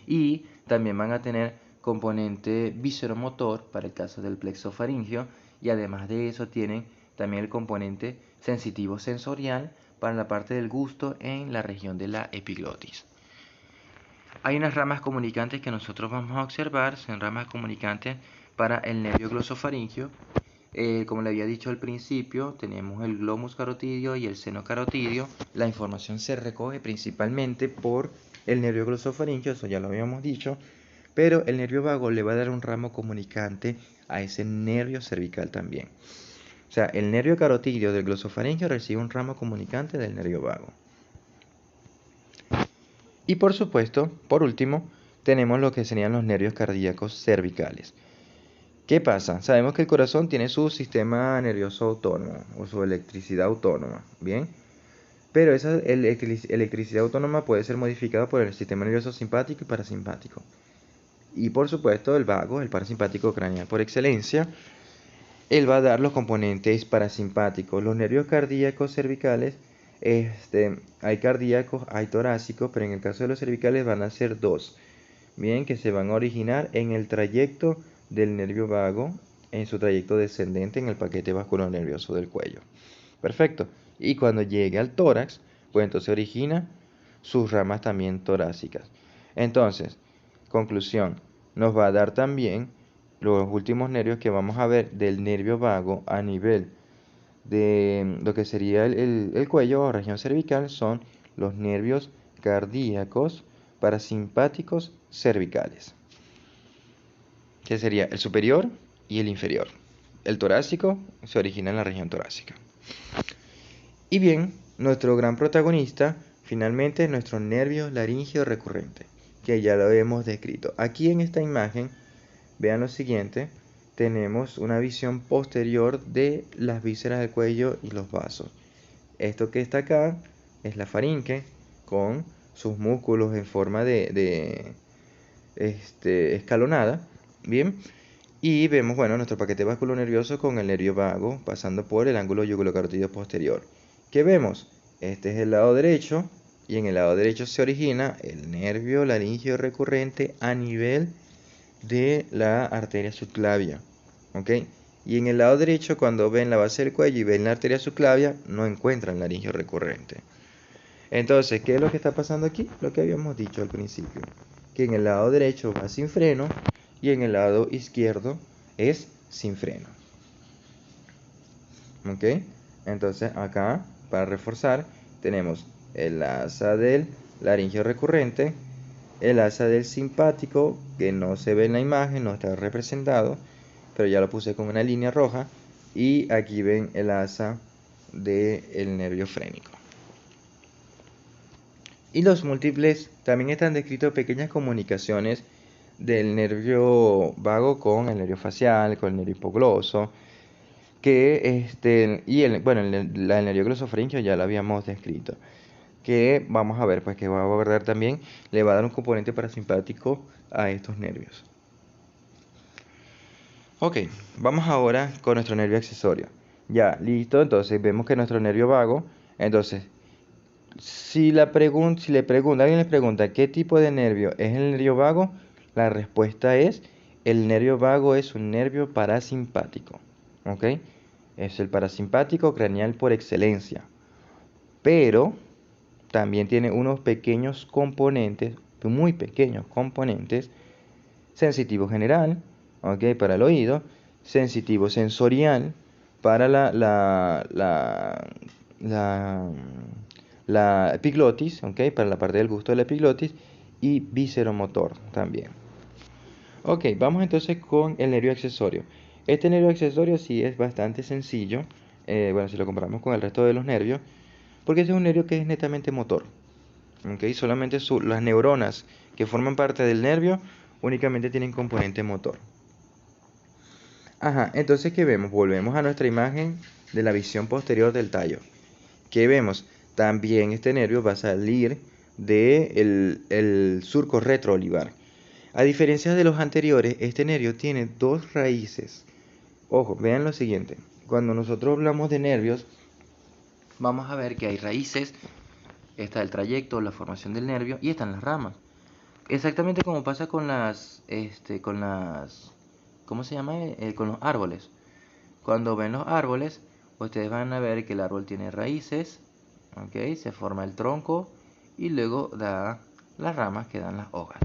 y también van a tener componente visceromotor para el caso del plexo faringio, y además de eso tienen también el componente sensitivo sensorial para la parte del gusto en la región de la epiglotis. Hay unas ramas comunicantes que nosotros vamos a observar, son ramas comunicantes para el nervio glosofaringio. Como le había dicho al principio, tenemos el glomus carotidio y el seno carotidio. La información se recoge principalmente por el nervio glosofaringio, eso ya lo habíamos dicho, pero el nervio vago le va a dar un ramo comunicante a ese nervio cervical también. O sea, el nervio carotidio del glosofaringio recibe un ramo comunicante del nervio vago. Y por supuesto, por último, tenemos lo que serían los nervios cardíacos cervicales. ¿Qué pasa? Sabemos que el corazón tiene su sistema nervioso autónomo o su electricidad autónoma, ¿bien? Pero esa electricidad autónoma puede ser modificada por el sistema nervioso simpático y parasimpático. Y por supuesto el vago, el parasimpático craneal por excelencia, él va a dar los componentes parasimpáticos. Los nervios cardíacos cervicales, hay cardíacos, hay torácicos, pero en el caso de los cervicales van a ser dos, bien, que se van a originar en el trayecto del nervio vago, en su trayecto descendente en el paquete vascular nervioso del cuello. Perfecto. Y cuando llegue al tórax, pues entonces origina sus ramas también torácicas. Entonces, conclusión, nos va a dar también los últimos nervios que vamos a ver del nervio vago a nivel de lo que sería el cuello o región cervical, son los nervios cardíacos parasimpáticos cervicales, que sería el superior y el inferior. El torácico se origina en la región torácica. Y bien, nuestro gran protagonista finalmente es nuestro nervio laríngeo recurrente, que ya lo hemos descrito. Aquí en esta imagen, vean lo siguiente, tenemos una visión posterior de las vísceras del cuello y los vasos. Esto que está acá es la faringe con sus músculos en forma de escalonada, bien, y vemos, bueno, nuestro paquete vasculonervioso con el nervio vago pasando por el ángulo yugulocarotídeo posterior. ¿Qué vemos? Este es el lado derecho y en el lado derecho se origina el nervio laríngeo recurrente a nivel de la arteria subclavia, ¿ok? Y en el lado derecho, cuando ven la base del cuello y ven la arteria subclavia, no encuentran laringio recurrente. Entonces, ¿qué es lo que está pasando aquí? Lo que habíamos dicho al principio, que en el lado derecho va sin freno y en el lado izquierdo es sin freno. ¿Ok? Entonces, acá, para reforzar, tenemos el asa del laringio recurrente, el asa del simpático, que no se ve en la imagen, no está representado, pero ya lo puse con una línea roja, y aquí ven el asa del nervio frénico. Y los múltiples, también están descritos pequeñas comunicaciones del nervio vago con el nervio facial, con el nervio hipogloso, que el nervio glosofaringio ya lo habíamos descrito, que vamos a ver, pues que va a abordar también, le va a dar un componente parasimpático a estos nervios. Ok, vamos ahora con nuestro nervio accesorio. Ya, listo, entonces vemos que nuestro nervio vago, entonces, Si alguien les pregunta qué tipo de nervio es el nervio vago, la respuesta es: el nervio vago es un nervio parasimpático. ¿Ok? Es el parasimpático craneal por excelencia. Pero también tiene unos pequeños componentes, muy pequeños componentes: sensitivo general, ¿ok? Para el oído; sensitivo sensorial para la epiglotis, ¿ok? Para la parte del gusto de la epiglotis; y visceromotor también. Ok, vamos entonces con el nervio accesorio. Este nervio accesorio sí es bastante sencillo, bueno, si lo comparamos con el resto de los nervios, porque este es un nervio que es netamente motor. ¿Ok? Solamente las neuronas que forman parte del nervio únicamente tienen componente motor. Ajá, entonces ¿qué vemos? Volvemos a nuestra imagen de la visión posterior del tallo. ¿Qué vemos? También este nervio va a salir del surco retroolivar. A diferencia de los anteriores, este nervio tiene dos raíces. Ojo, vean lo siguiente. Cuando nosotros hablamos de nervios, vamos a ver que hay raíces. Está el trayecto, la formación del nervio, y están las ramas. Exactamente como pasa ¿cómo se llama? Con los árboles. Cuando ven los árboles, ustedes van a ver que el árbol tiene raíces, ¿ok? Se forma el tronco y luego da las ramas que dan las hojas.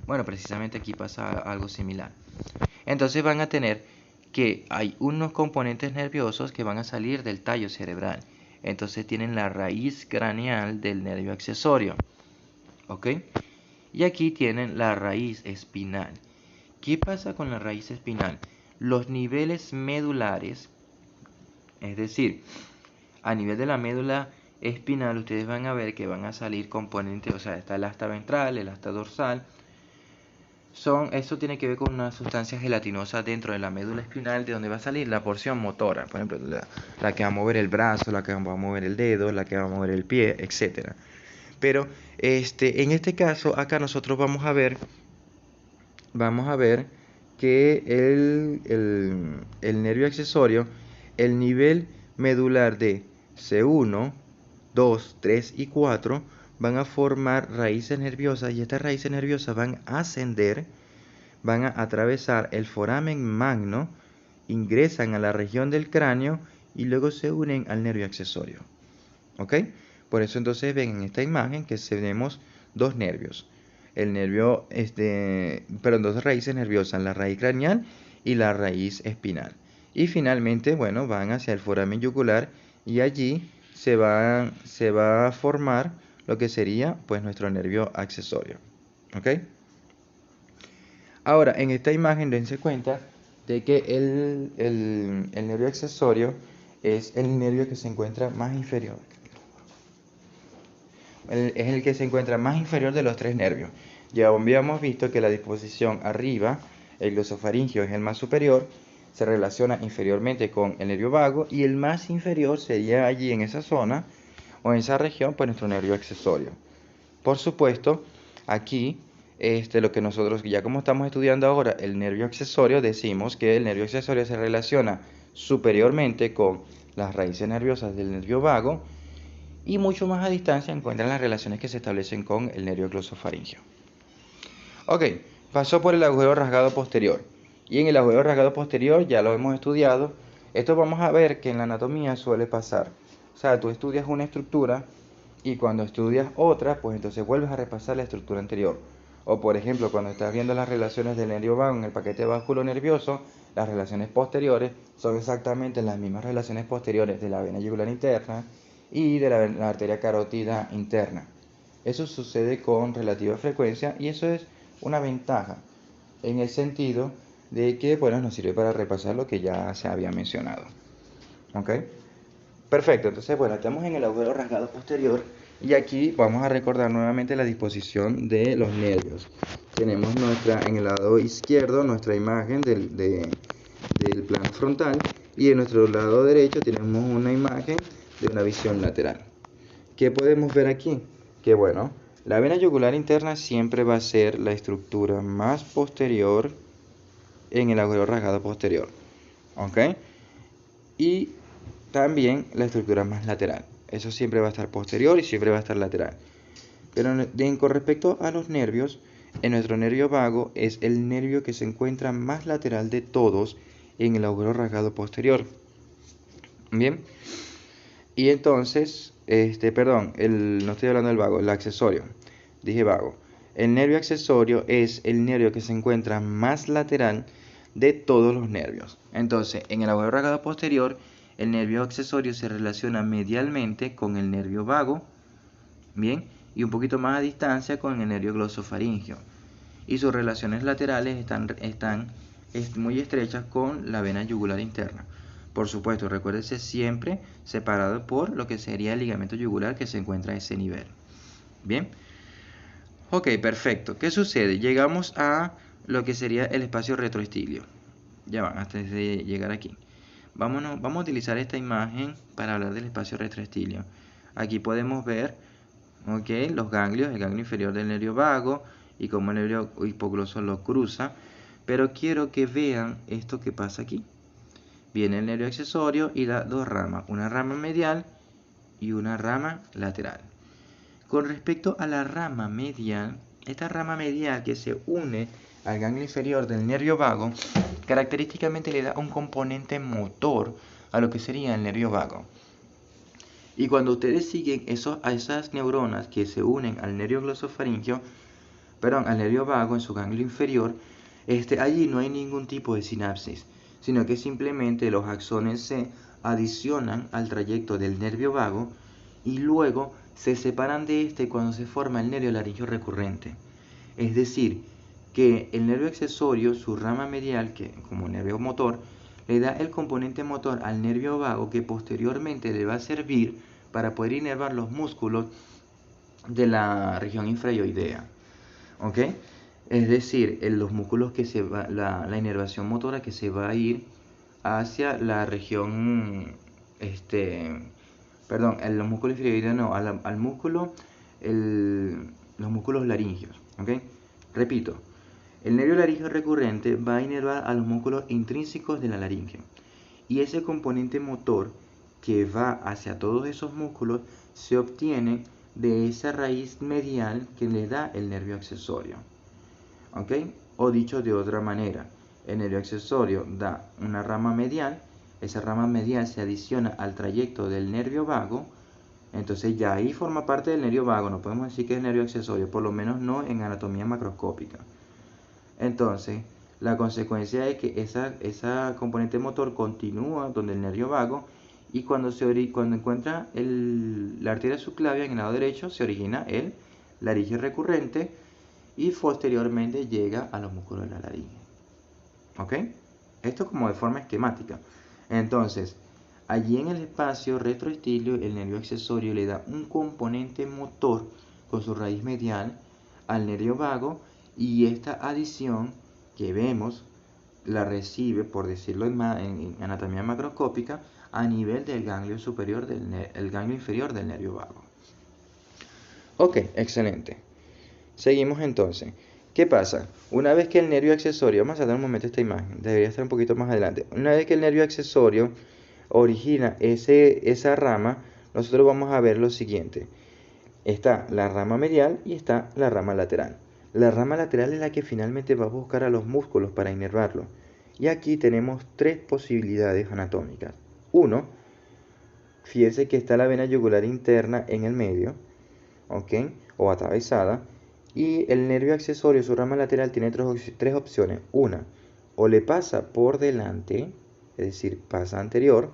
Bueno, precisamente aquí pasa algo similar. Entonces van a tener que hay unos componentes nerviosos que van a salir del tallo cerebral. Entonces tienen la raíz craneal del nervio accesorio, ¿ok? Y aquí tienen la raíz espinal. ¿Qué pasa con la raíz espinal? Los niveles medulares, es decir, a nivel de la médula espinal, ustedes van a ver que van a salir componentes, o sea, está el asta ventral, el asta dorsal. Eso tiene que ver con una sustancia gelatinosa dentro de la médula espinal, de donde va a salir la porción motora. Por ejemplo, la que va a mover el brazo, la que va a mover el dedo, la que va a mover el pie, etc. Pero en este caso, acá nosotros vamos a ver que el nervio accesorio, el nivel medular de C1, 2, 3 y 4 van a formar raíces nerviosas, y estas raíces nerviosas van a ascender, van a atravesar el foramen magno, ingresan a la región del cráneo y luego se unen al nervio accesorio. ¿Ok? Por eso entonces ven en esta imagen que tenemos dos nervios. Dos raíces nerviosas, la raíz craneal y la raíz espinal. Y finalmente, bueno, van hacia el foramen yugular, y allí se va a formar lo que sería pues nuestro nervio accesorio. ¿Ok? Ahora, en esta imagen dense cuenta de que el nervio accesorio es el nervio que se encuentra más inferior. Es el que se encuentra más inferior de los tres nervios. Ya habíamos visto que la disposición arriba, el glosofaringio, es el más superior, se relaciona inferiormente con el nervio vago, y el más inferior sería allí en esa zona o en esa región, pues nuestro nervio accesorio. Por supuesto, aquí lo que nosotros, ya como estamos estudiando ahora el nervio accesorio, decimos que el nervio accesorio se relaciona superiormente con las raíces nerviosas del nervio vago, y mucho más a distancia encuentran las relaciones que se establecen con el nervio glosofaringio. Ok, pasó por el agujero rasgado posterior. Y en el agujero rasgado posterior ya lo hemos estudiado. Esto vamos a ver que en la anatomía suele pasar. O sea, tú estudias una estructura y cuando estudias otra, pues entonces vuelves a repasar la estructura anterior. O por ejemplo, cuando estás viendo las relaciones del nervio vago en el paquete vasculonervioso, las relaciones posteriores son exactamente las mismas relaciones posteriores de la vena yugular interna y de la arteria carótida interna. Eso sucede con relativa frecuencia, y eso es una ventaja en el sentido de que, bueno, nos sirve para repasar lo que ya se había mencionado. ¿Ok? Perfecto, entonces, bueno, estamos en el agujero rasgado posterior, y aquí vamos a recordar nuevamente la disposición de los nervios. Tenemos en el lado izquierdo nuestra imagen del plano frontal, y en nuestro lado derecho tenemos una imagen de una visión lateral. ¿Qué podemos ver aquí? Que bueno, la vena yugular interna siempre va a ser la estructura más posterior en el agujero rasgado posterior. ¿Ok? Y también la estructura más lateral. Eso siempre va a estar posterior y siempre va a estar lateral. Pero con respecto a los nervios, en nuestro nervio vago es el nervio que se encuentra más lateral de todos en el agujero rasgado posterior. Bien. Y entonces, no estoy hablando del vago, el accesorio. Dije vago. El nervio accesorio es el nervio que se encuentra más lateral de todos los nervios. Entonces, en el agujero rasgado posterior, el nervio accesorio se relaciona medialmente con el nervio vago, bien, y un poquito más a distancia con el nervio glosofaringeo. Y sus relaciones laterales están muy estrechas con la vena yugular interna. Por supuesto, recuérdese siempre separado por lo que sería el ligamento yugular que se encuentra a ese nivel. Bien. Ok, perfecto. ¿Qué sucede? Llegamos a lo que sería el espacio retroestilio. Ya van, antes de llegar aquí. Vamos a utilizar esta imagen para hablar del espacio retroestilio. Aquí podemos ver, los ganglios, el ganglio inferior del nervio vago y cómo el nervio hipogloso lo cruza. Pero quiero que vean esto que pasa aquí. Viene el nervio accesorio y da dos ramas, una rama medial y una rama lateral. Con respecto a la rama medial, esta rama medial que se une al ganglio inferior del nervio vago, característicamente le da un componente motor a lo que sería el nervio vago. Y cuando ustedes siguen a esas neuronas que se unen al nervio glosofaringeo, al nervio vago en su ganglio inferior, allí no hay ningún tipo de sinapsis, sino que simplemente los axones se adicionan al trayecto del nervio vago y luego se separan de cuando se forma el nervio laringio recurrente. Es decir, que el nervio accesorio, su rama medial, que como nervio motor, le da el componente motor al nervio vago que posteriormente le va a servir para poder inervar los músculos de la región infrayoidea. ¿Ok? Es decir, los músculos que se va, la inervación motora que se va a ir hacia la región, los músculos inferiores no, al músculo, los músculos laringeos, ¿ok? Repito, el nervio laringeo recurrente va a inervar a los músculos intrínsecos de la laringe. Y ese componente motor que va hacia todos esos músculos se obtiene de esa raíz medial que le da el nervio accesorio. ¿Ok? O dicho de otra manera, el nervio accesorio da una rama medial, esa rama medial se adiciona al trayecto del nervio vago, entonces ya ahí forma parte del nervio vago, no podemos decir que es el nervio accesorio, por lo menos no en anatomía macroscópica. Entonces, la consecuencia es que esa componente motor continúa donde el nervio vago y cuando encuentra la arteria subclavia en el lado derecho se origina el laringio recurrente y posteriormente llega a los músculos de la laringe. ¿Ok? Esto como de forma esquemática. Entonces, allí en el espacio retroestilio, el nervio accesorio le da un componente motor con su raíz medial al nervio vago y esta adición que vemos la recibe, por decirlo en anatomía macroscópica, a nivel del ganglio superior, el ganglio inferior del nervio vago. Ok, excelente. Seguimos entonces. ¿Qué pasa? Una vez que el nervio accesorio, vamos a dar un momento esta imagen, debería estar un poquito más adelante. Una vez que el nervio accesorio origina esa rama, nosotros vamos a ver lo siguiente. Está la rama medial y está la rama lateral. La rama lateral es la que finalmente va a buscar a los músculos para inervarlos. Y aquí tenemos tres posibilidades anatómicas. Uno, fíjese que está la vena yugular interna en el medio, ¿ok? O atravesada. Y el nervio accesorio, su rama lateral, tiene tres opciones. Una, o le pasa por delante, es decir, pasa anterior,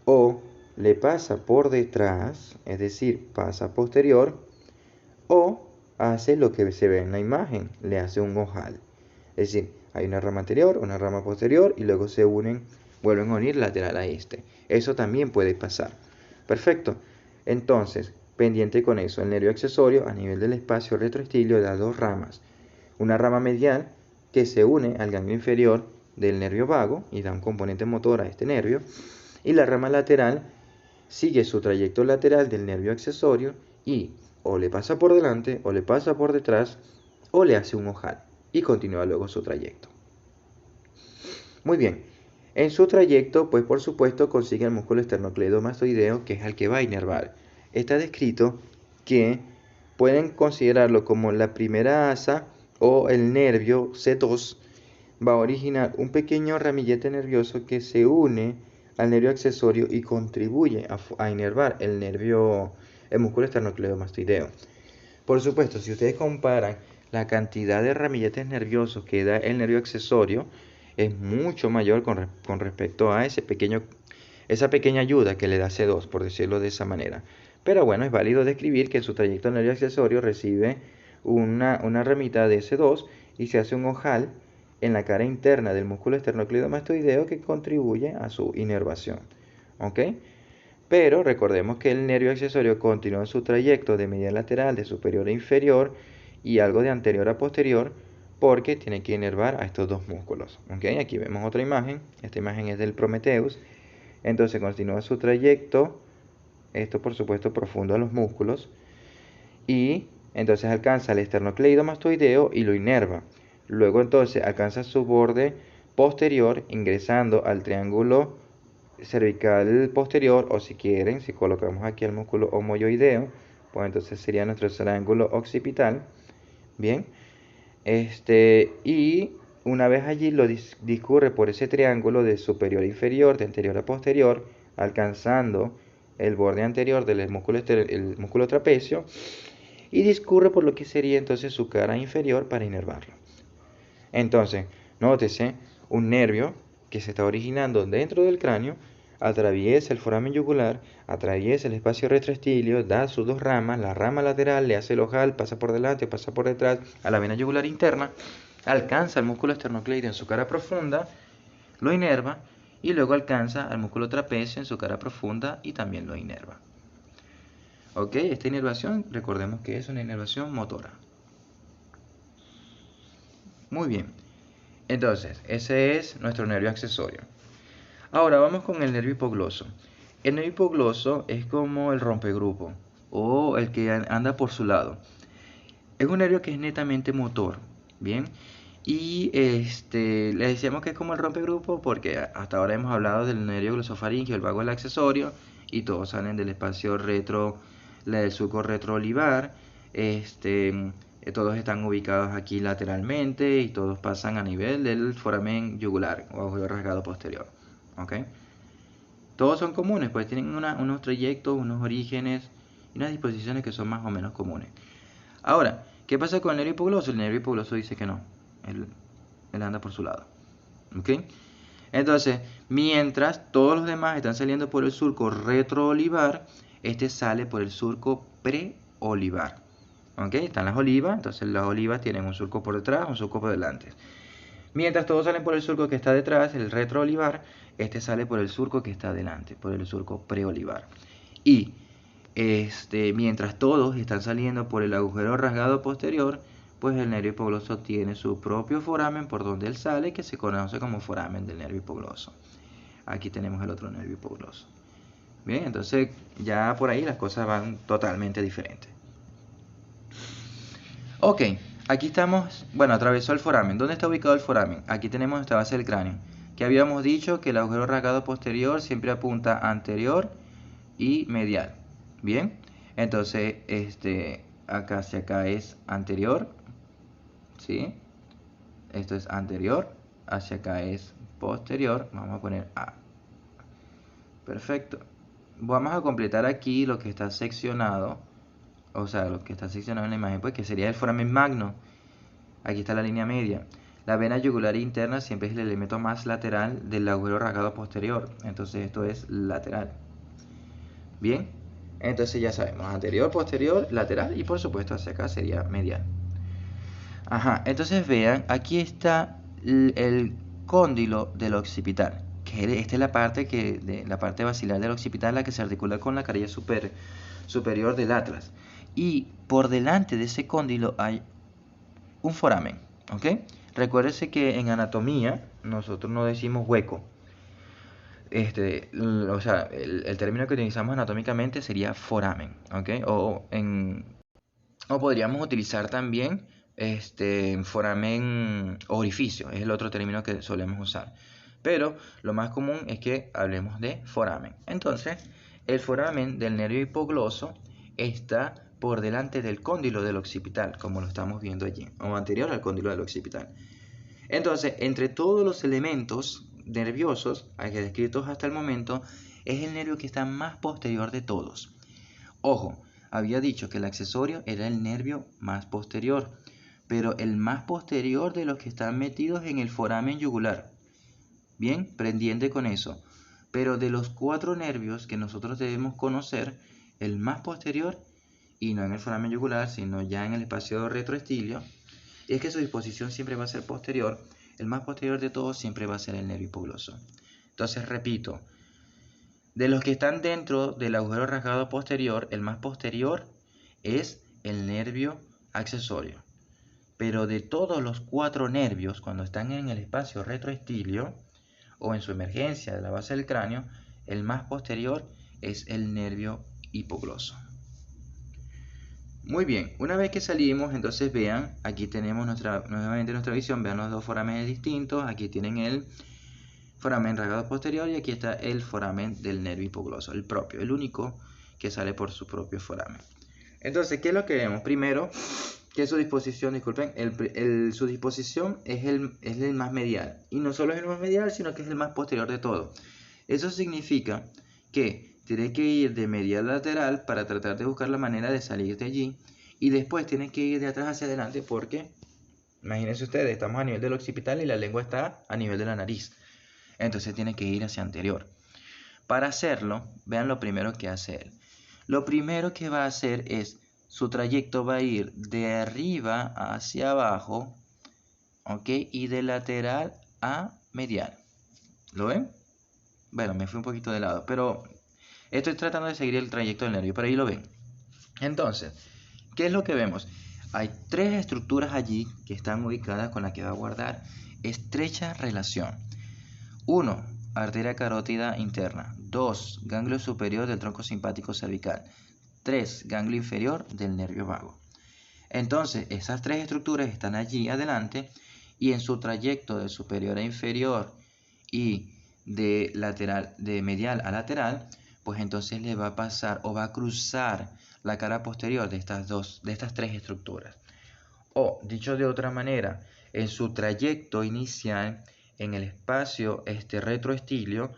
o le pasa por detrás, es decir, pasa posterior, o hace lo que se ve en la imagen, le hace un ojal. Es decir, hay una rama anterior, una rama posterior y luego se unen, vuelven a unir lateral a este. Eso también puede pasar. Perfecto. Entonces, pendiente con eso, el nervio accesorio a nivel del espacio retroestilio da dos ramas. Una rama medial que se une al ganglio inferior del nervio vago y da un componente motor a este nervio. Y la rama lateral sigue su trayecto lateral del nervio accesorio y o le pasa por delante, o le pasa por detrás, o le hace un ojal y continúa luego su trayecto. Muy bien, En su trayecto, pues por supuesto, consigue el músculo esternocleidomastoideo, que es el que va a inervar. Está descrito que pueden considerarlo como la primera asa o el nervio C2 va a originar un pequeño ramillete nervioso que se une al nervio accesorio y contribuye a inervar el músculo esternocleidomastoideo. Por supuesto, si ustedes comparan la cantidad de ramilletes nerviosos que da el nervio accesorio, es mucho mayor con respecto a esa pequeña ayuda que le da C2, por decirlo de esa manera. Pero bueno, es válido describir que en su trayecto el nervio accesorio recibe una ramita de C2 y se hace un ojal en la cara interna del músculo esternocleidomastoideo que contribuye a su inervación. ¿Ok? Pero recordemos que el nervio accesorio continúa su trayecto de medial lateral, de superior a inferior y algo de anterior a posterior porque tiene que inervar a estos dos músculos. ¿Okay? Aquí vemos otra imagen. Esta imagen es del Prometheus. Entonces continúa su trayecto, esto por supuesto profundo a los músculos, y entonces alcanza el esternocleidomastoideo y lo inerva. Luego entonces alcanza su borde posterior ingresando al triángulo cervical posterior, o si quieren, si colocamos aquí el músculo homoyoideo, pues entonces sería nuestro triángulo occipital. Bien, y una vez allí lo discurre por ese triángulo de superior a inferior, de anterior a posterior, alcanzando el borde anterior del el músculo trapecio, y discurre por lo que sería entonces su cara inferior para inervarlo. Entonces, nótese un nervio que se está originando dentro del cráneo, atraviesa el foramen yugular, atraviesa el espacio retroestilio, da sus dos ramas, la rama lateral le hace el ojal, pasa por delante, pasa por detrás a la vena yugular interna, alcanza el músculo esternocleido en su cara profunda, lo inerva y luego alcanza al músculo trapecio en su cara profunda y también lo inerva. Ok, esta inervación, recordemos que es una inervación motora. Muy bien, entonces ese es nuestro nervio accesorio. Ahora vamos con el nervio hipogloso. El nervio hipogloso es como el rompegrupo o el que anda por su lado. Es un nervio que es netamente motor, ¿bien? Y le decíamos que es como el rompegrupo porque hasta ahora hemos hablado del nervio glosofaringeo, el vago del accesorio, y todos salen del espacio del surco retroolivar. Todos están ubicados aquí lateralmente y todos pasan a nivel del foramen yugular o agujero rasgado posterior. ¿Ok? Todos son comunes, pues tienen unos trayectos, unos orígenes y unas disposiciones que son más o menos comunes. Ahora, ¿qué pasa con el nervio hipogloso? El nervio hipogloso dice que no, él anda por su lado. ¿Ok? Entonces, mientras todos los demás están saliendo por el surco retroolivar, este sale por el surco preolivar. ¿Ok? Están las olivas, entonces las olivas tienen un surco por detrás, un surco por delante. Mientras todos salen por el surco que está detrás, el retroolivar, este sale por el surco que está delante, por el surco preolivar. Y mientras todos están saliendo por el agujero rasgado posterior, pues el nervio hipogloso tiene su propio foramen por donde él sale, que se conoce como foramen del nervio hipogloso. Aquí tenemos el otro nervio hipogloso. Bien, entonces ya por ahí las cosas van totalmente diferentes. Ok, aquí estamos, bueno, atravesó el foramen. ¿Dónde está ubicado el foramen? Aquí tenemos esta base del cráneo. Que habíamos dicho que el agujero rasgado posterior siempre apunta anterior y medial. Bien, entonces acá hacia acá es anterior, ¿sí? Esto es anterior, hacia acá es posterior. Vamos a poner A. Perfecto. Vamos a completar aquí lo que está seccionado, o sea, lo que está seccionado en la imagen, pues que sería el foramen magno. Aquí está la línea media. La vena yugular interna siempre es el elemento más lateral del agujero rasgado posterior. Entonces esto es lateral. Bien, entonces ya sabemos, anterior, posterior, lateral y por supuesto hacia acá sería medial. Ajá, entonces vean, aquí está el cóndilo del occipital, que esta es la parte basilar del occipital, la que se articula con la carilla superior del atlas. Y por delante de ese cóndilo hay un foramen, ¿ok? Recuérdese que en anatomía nosotros no decimos hueco. O sea, el término que utilizamos anatómicamente sería foramen, ¿ok? O podríamos utilizar también foramen orificio, es el otro término que solemos usar. pero lo más común es que hablemos de foramen. Entonces, el foramen del nervio hipogloso está por delante del cóndilo del occipital, como lo estamos viendo allí, o anterior al cóndilo del occipital. Entonces, entre todos los elementos nerviosos descritos hasta el momento, es el nervio que está más posterior de todos. Ojo, había dicho que el accesorio era el nervio más posterior, pero el más posterior de los que están metidos en el foramen yugular. Bien, pendiente con eso. Pero de los 4 nervios que nosotros debemos conocer, el más posterior, y no en el foramen yugular, sino ya en el espacio retroestilio, es que su disposición siempre va a ser posterior. El más posterior de todos siempre va a ser el nervio hipogloso. Entonces, repito, de los que están dentro del agujero rasgado posterior, el más posterior es el nervio accesorio. Pero de todos los 4 nervios, cuando están en el espacio retroestilio o en su emergencia de la base del cráneo, el más posterior es el nervio hipogloso. Muy bien, una vez que salimos, entonces vean, aquí tenemos nuevamente nuestra visión, vean los 2 forámenes distintos, aquí tienen el foramen rasgado posterior y aquí está el foramen del nervio hipogloso, el propio, el único que sale por su propio foramen. Entonces, ¿qué es lo que vemos? Primero, que su disposición, disculpen, su disposición es el más medial. Y no solo es el más medial, sino que es el más posterior de todo. Eso significa que tiene que ir de medial a lateral para tratar de buscar la manera de salir de allí. Y después tiene que ir de atrás hacia adelante porque, imagínense ustedes, estamos a nivel del occipital y la lengua está a nivel de la nariz. Entonces tiene que ir hacia anterior. Para hacerlo, vean lo primero que hace él. Lo primero que va a hacer es, su trayecto va a ir de arriba hacia abajo, ¿ok? Y de lateral a medial. ¿Lo ven? Bueno, me fui un poquito de lado, pero estoy tratando de seguir el trayecto del nervio, pero ahí lo ven. Entonces, ¿qué es lo que vemos? Hay 3 estructuras allí que están ubicadas con las que va a guardar estrecha relación. 1. Arteria carótida interna. 2. Ganglio superior del tronco simpático cervical. 3. Ganglio inferior del nervio vago. Entonces, esas 3 estructuras están allí adelante y en su trayecto de superior a inferior y de medial a lateral, pues entonces le va a pasar o va a cruzar la cara posterior de estas 3 estructuras. O, dicho de otra manera, en su trayecto inicial, en el espacio retroestilio,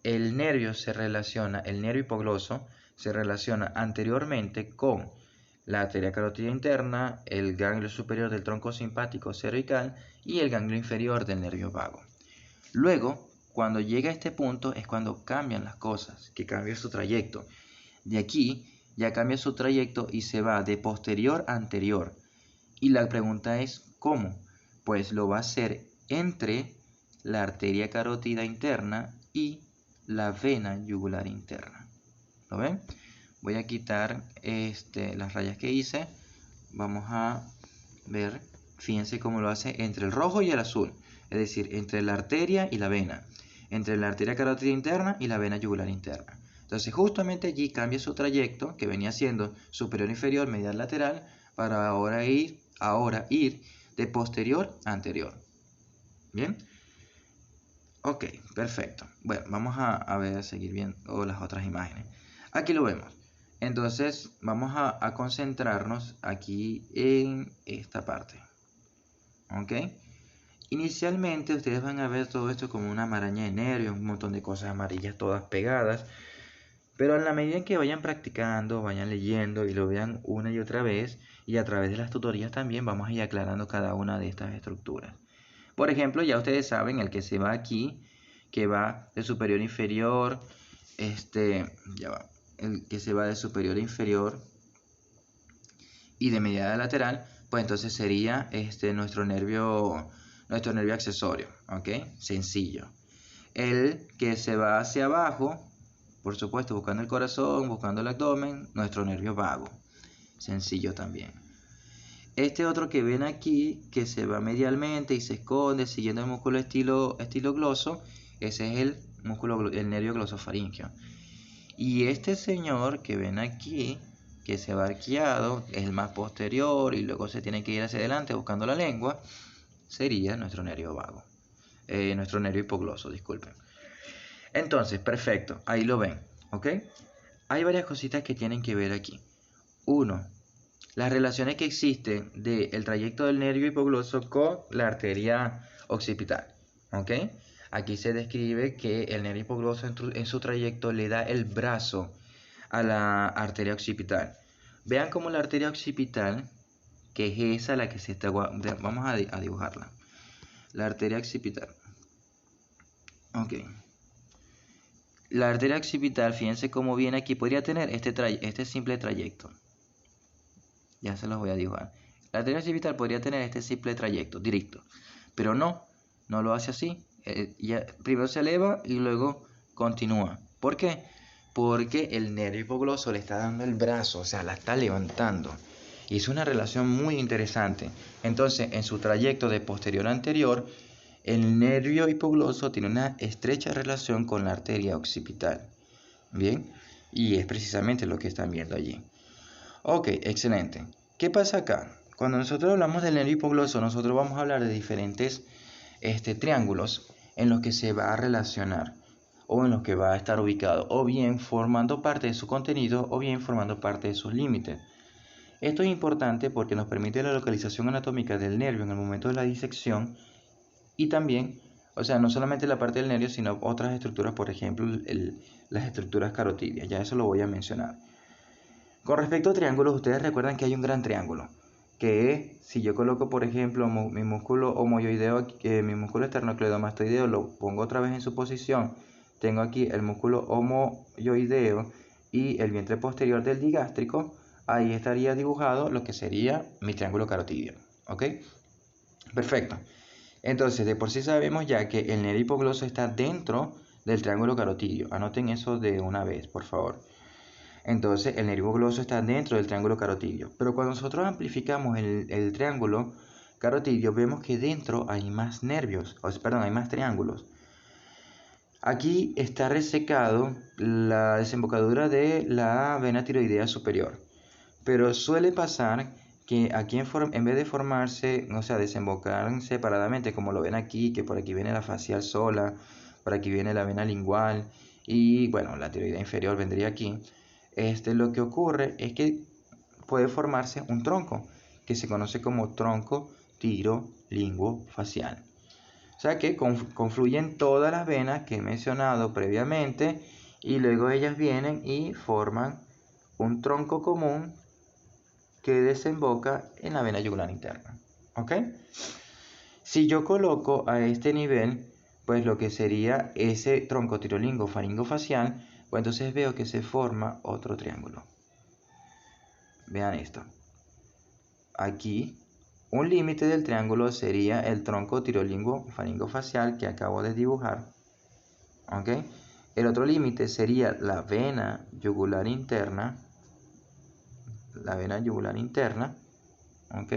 el nervio hipogloso se relaciona anteriormente con la arteria carótida interna, el ganglio superior del tronco simpático cervical y el ganglio inferior del nervio vago. Luego, cuando llega a este punto es cuando cambian las cosas, que cambia su trayecto. De aquí ya cambia su trayecto y se va de posterior a anterior. Y la pregunta es, ¿cómo? Pues lo va a hacer entre la arteria carótida interna y la vena yugular interna. ¿Lo ven? Voy a quitar las rayas que hice. Vamos a ver, fíjense cómo lo hace entre el rojo y el azul. Es decir, entre la arteria y la vena. Entre la arteria carótida interna y la vena yugular interna. Entonces justamente allí cambia su trayecto, que venía siendo superior inferior, medial lateral, para ahora ir de posterior a anterior. ¿Bien? Ok, perfecto. Bueno, vamos a ver, seguir viendo las otras imágenes. Aquí lo vemos. Entonces vamos a concentrarnos aquí en esta parte. ¿Ok? Inicialmente ustedes van a ver todo esto como una maraña de nervios, un montón de cosas amarillas todas pegadas. Pero en la medida en que vayan practicando, vayan leyendo y lo vean una y otra vez, y a través de las tutorías también vamos a ir aclarando cada una de estas estructuras. Por ejemplo, ya ustedes saben el que se va aquí, que va de superior a inferior, el que se va de superior a inferior y de medial a lateral, pues entonces sería nuestro nervio accesorio, ¿ok? Sencillo. El que se va hacia abajo, por supuesto, buscando el corazón, buscando el abdomen, nuestro nervio vago. Sencillo también. Este otro que ven aquí, que se va medialmente y se esconde siguiendo el músculo estilo gloso, ese es el nervio glosofaringeo. Y este señor que ven aquí, que se va arqueado, es el más posterior y luego se tiene que ir hacia adelante buscando la lengua, sería nuestro nervio vago. nuestro nervio hipogloso, disculpen. Entonces, perfecto, ahí lo ven, ¿ok? Hay varias cositas que tienen que ver aquí. Uno, las relaciones que existen del trayecto del nervio hipogloso con la arteria occipital, ¿ok? Aquí se describe que el nervio hipogloso en su trayecto le da el brazo a la arteria occipital. Vean cómo la arteria occipital, que es esa la que se está... Vamos a dibujarla. La arteria occipital. Ok. La arteria occipital, fíjense cómo viene aquí. Podría tener este simple trayecto. Ya se los voy a dibujar. La arteria occipital podría tener este simple trayecto, directo. Pero no lo hace así. Primero se eleva y luego continúa. ¿Por qué? Porque el nervio hipogloso le está dando el brazo, o sea, la está levantando. Y es una relación muy interesante. Entonces, en su trayecto de posterior a anterior, el nervio hipogloso tiene una estrecha relación con la arteria occipital. Bien, y es precisamente lo que están viendo allí. Ok, excelente. ¿Qué pasa acá? Cuando nosotros hablamos del nervio hipogloso, nosotros vamos a hablar de diferentes triángulos en los que se va a relacionar o en los que va a estar ubicado, o bien formando parte de su contenido o bien formando parte de sus límites. Esto es importante porque nos permite la localización anatómica del nervio en el momento de la disección y también, o sea, no solamente la parte del nervio, sino otras estructuras, por ejemplo, las estructuras carotidias. Ya eso lo voy a mencionar. Con respecto a triángulos, ustedes recuerdan que hay un gran triángulo, que es, si yo coloco, por ejemplo, mi músculo homoyoideo, mi músculo esternocleidomastoideo, lo pongo otra vez en su posición, tengo aquí el músculo homoyoideo y el vientre posterior del digástrico, ahí estaría dibujado lo que sería mi triángulo carotidio, ¿ok? Perfecto. Entonces, de por sí sabemos ya que el nervio hipogloso está dentro del triángulo carotidio. Anoten eso de una vez, por favor. Entonces, el nervio hipogloso está dentro del triángulo carotidio. Pero cuando nosotros amplificamos el triángulo carotidio, vemos que dentro hay más nervios, hay más triángulos. Aquí está resecado la desembocadura de la vena tiroidea superior. Pero suele pasar que aquí en vez de formarse, o sea, desembocar separadamente, como lo ven aquí, que por aquí viene la facial sola, por aquí viene la vena lingual y bueno, la tiroidea inferior vendría aquí. Lo que ocurre es que puede formarse un tronco que se conoce como tronco tirolinguofacial. O sea que confluyen todas las venas que he mencionado previamente y luego ellas vienen y forman un tronco común que desemboca en la vena yugular interna. ¿Ok? Si yo coloco a este nivel, pues lo que sería ese tronco tirolingo-faringofacial, pues entonces veo que se forma otro triángulo. Vean esto. Aquí, un límite del triángulo sería el tronco tirolingo-faringofacial que acabo de dibujar. ¿Ok? El otro límite sería la vena yugular interna. La vena yugular interna. ¿Ok?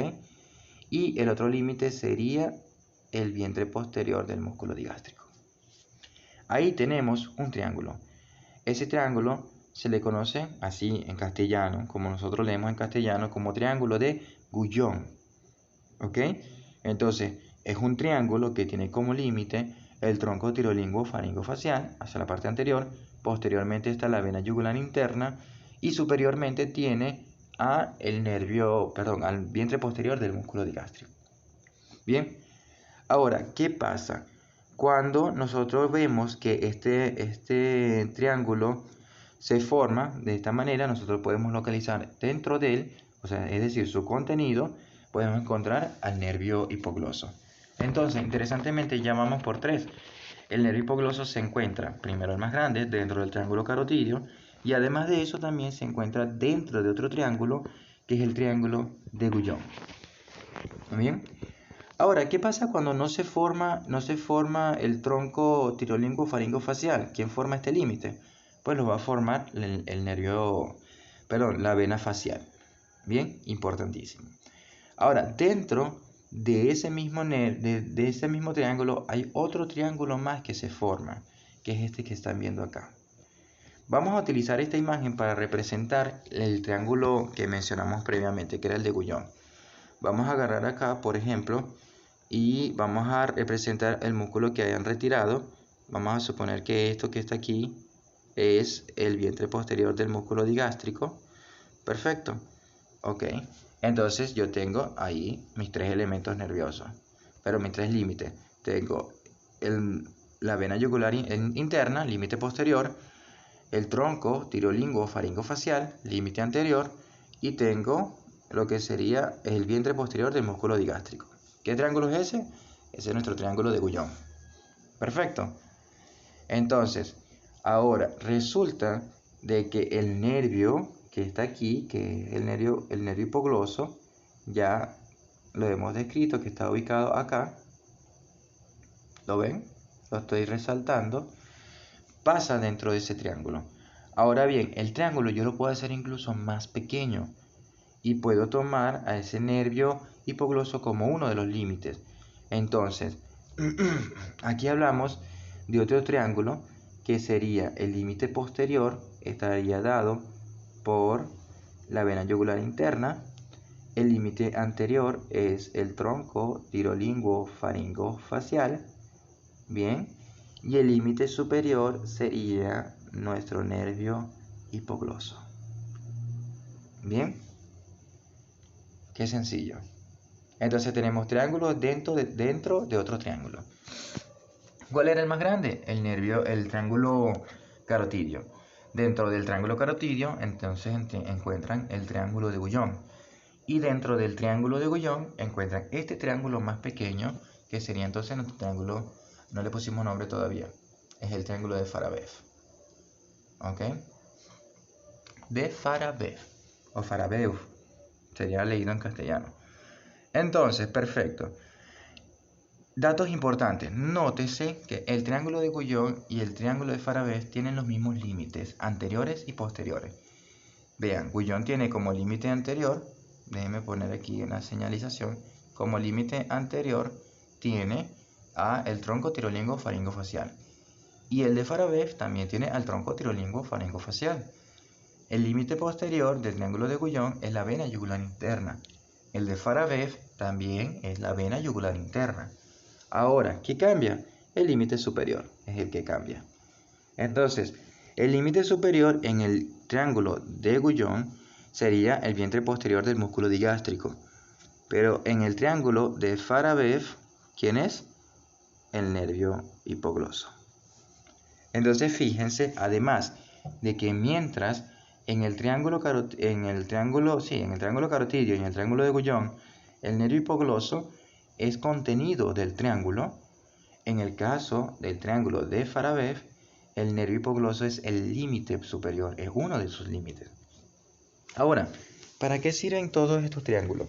Y el otro límite sería el vientre posterior del músculo digástrico. Ahí tenemos un triángulo. Ese triángulo se le conoce así en castellano, como nosotros leemos en castellano, como triángulo de Guyon. ¿Ok? Entonces, es un triángulo que tiene como límite el tronco tirolingo-faringofacial hacia la parte anterior, posteriormente está la vena yugular interna y superiormente tiene al vientre posterior del músculo digástrico. Bien, ahora, ¿qué pasa? Cuando nosotros vemos que este triángulo se forma de esta manera, nosotros podemos localizar dentro de él, o sea, es decir, su contenido, podemos encontrar al nervio hipogloso. Entonces, interesantemente, ya vamos por 3. El nervio hipogloso se encuentra, primero el más grande, dentro del triángulo carotidio, y además de eso también se encuentra dentro de otro triángulo, que es el triángulo de Guyon. ¿Bien? Ahora, ¿qué pasa cuando no se forma el tronco tirolingo-faringofacial? ¿Quién forma este límite? Pues lo va a formar la vena facial. Bien, importantísimo. Ahora, dentro de ese mismo triángulo hay otro triángulo más que se forma, que es este que están viendo acá. Vamos a utilizar esta imagen para representar el triángulo que mencionamos previamente, que era el de Guyon. Vamos a agarrar acá, por ejemplo, y vamos a representar el músculo que hayan retirado. Vamos a suponer que esto que está aquí es el vientre posterior del músculo digástrico. Perfecto. Ok. Entonces yo tengo ahí mis tres elementos nerviosos, pero mis tres límites. Tengo la vena yugular interna, límite posterior, el tronco tirolingo faringofacial, límite anterior, y tengo lo que sería el vientre posterior del músculo digástrico. ¿Qué triángulo es ese? Ese es nuestro triángulo de Guyon. Perfecto. Entonces, ahora resulta de que el nervio que está aquí, que es el nervio hipogloso, ya lo hemos descrito, que está ubicado acá. ¿Lo ven? Lo estoy resaltando. Pasa dentro de ese triángulo. Ahora bien, el triángulo yo lo puedo hacer incluso más pequeño y puedo tomar a ese nervio hipogloso como uno de los límites. Entonces, aquí hablamos de otro triángulo que sería el límite posterior, estaría dado por la vena yugular interna. El límite anterior es el tronco tirolingo faringofacial. Bien, y el límite superior sería nuestro nervio hipogloso. Bien, qué sencillo. Entonces tenemos triángulos dentro de otro triángulo. ¿Cuál era el más grande? El triángulo carotidio. Dentro del triángulo carotidio, entonces encuentran el triángulo de Guyon. Y dentro del triángulo de Guyon encuentran este triángulo más pequeño, que sería entonces nuestro triángulo, no le pusimos nombre todavía, es el triángulo de Farabev. ¿Ok? De Farabev, o Farabev, sería leído en castellano. Entonces, perfecto. Datos importantes. Nótese que el triángulo de Guyon y el triángulo de Farabev tienen los mismos límites anteriores y posteriores. Vean, Guyon tiene como límite anterior, déjenme poner aquí una señalización, como límite anterior tiene a el tronco tirolingo faringofacial. Y el de Farabev también tiene al tronco tirolingo faringofacial. El límite posterior del triángulo de Guyon es la vena yugular interna. El de Farabev también es la vena yugular interna. Ahora, ¿qué cambia? El límite superior es el que cambia. Entonces, el límite superior en el triángulo de Guyon sería el vientre posterior del músculo digástrico. Pero en el triángulo de Farabev, ¿quién es? El nervio hipogloso. Entonces, fíjense, además de que mientras en el triángulo carotidio y en el triángulo de Guyon, el nervio hipogloso es contenido del triángulo, en el caso del triángulo de Farabev, el nervio hipogloso es el límite superior, es uno de sus límites. Ahora, ¿para qué sirven todos estos triángulos?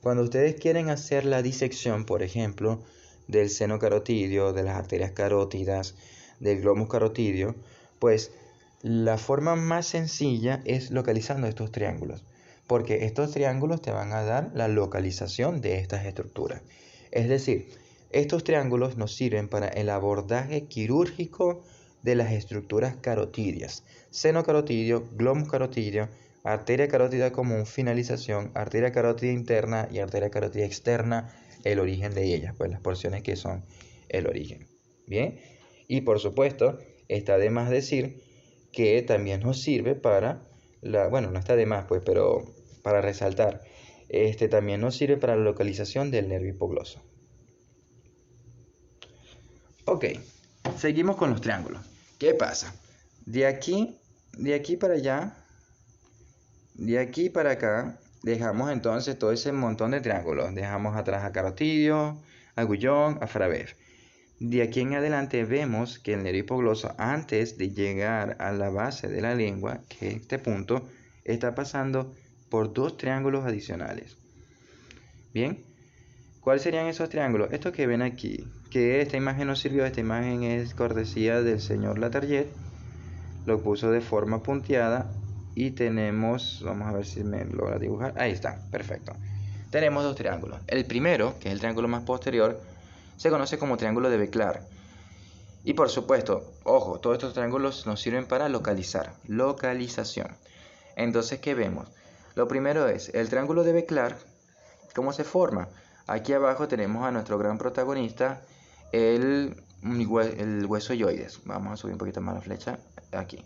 Cuando ustedes quieren hacer la disección, por ejemplo, del seno carotidio, de las arterias carótidas, del glomus carotidio, pues la forma más sencilla es localizando estos triángulos, porque estos triángulos te van a dar la localización de estas estructuras. Es decir, estos triángulos nos sirven para el abordaje quirúrgico de las estructuras carotidias, seno carotidio, glomus carotidio, arteria carótida común, finalización, arteria carótida interna y arteria carótida externa, el origen de ellas, pues las porciones que son el origen. Bien, y por supuesto, está de más decir que también nos sirve para bueno, no está de más, pues, pero para resaltar, también nos sirve para la localización del nervio hipogloso. Ok, seguimos con los triángulos. ¿Qué pasa? De aquí para allá, de aquí para acá, dejamos entonces todo ese montón de triángulos. Dejamos atrás a carotidio, a Guyon, a Farabev. De aquí en adelante vemos que el nervio hipogloso, antes de llegar a la base de la lengua, que es este punto, está pasando por dos triángulos adicionales. Bien, ¿cuáles serían esos triángulos? Estos que ven aquí, que esta imagen nos sirvió, esta imagen es cortesía del señor Latarjet, lo puso de forma punteada y tenemos, vamos a ver si me logra dibujar, ahí está, perfecto. Tenemos dos triángulos. El primero, que es el triángulo más posterior, se conoce como triángulo de Beclar. Y por supuesto, ojo, todos estos triángulos nos sirven para localización. Entonces, ¿qué vemos? Lo primero es el triángulo de Beclar. ¿Cómo se forma? Aquí abajo tenemos a nuestro gran protagonista, el hueso yoides. Vamos a subir un poquito más la flecha aquí.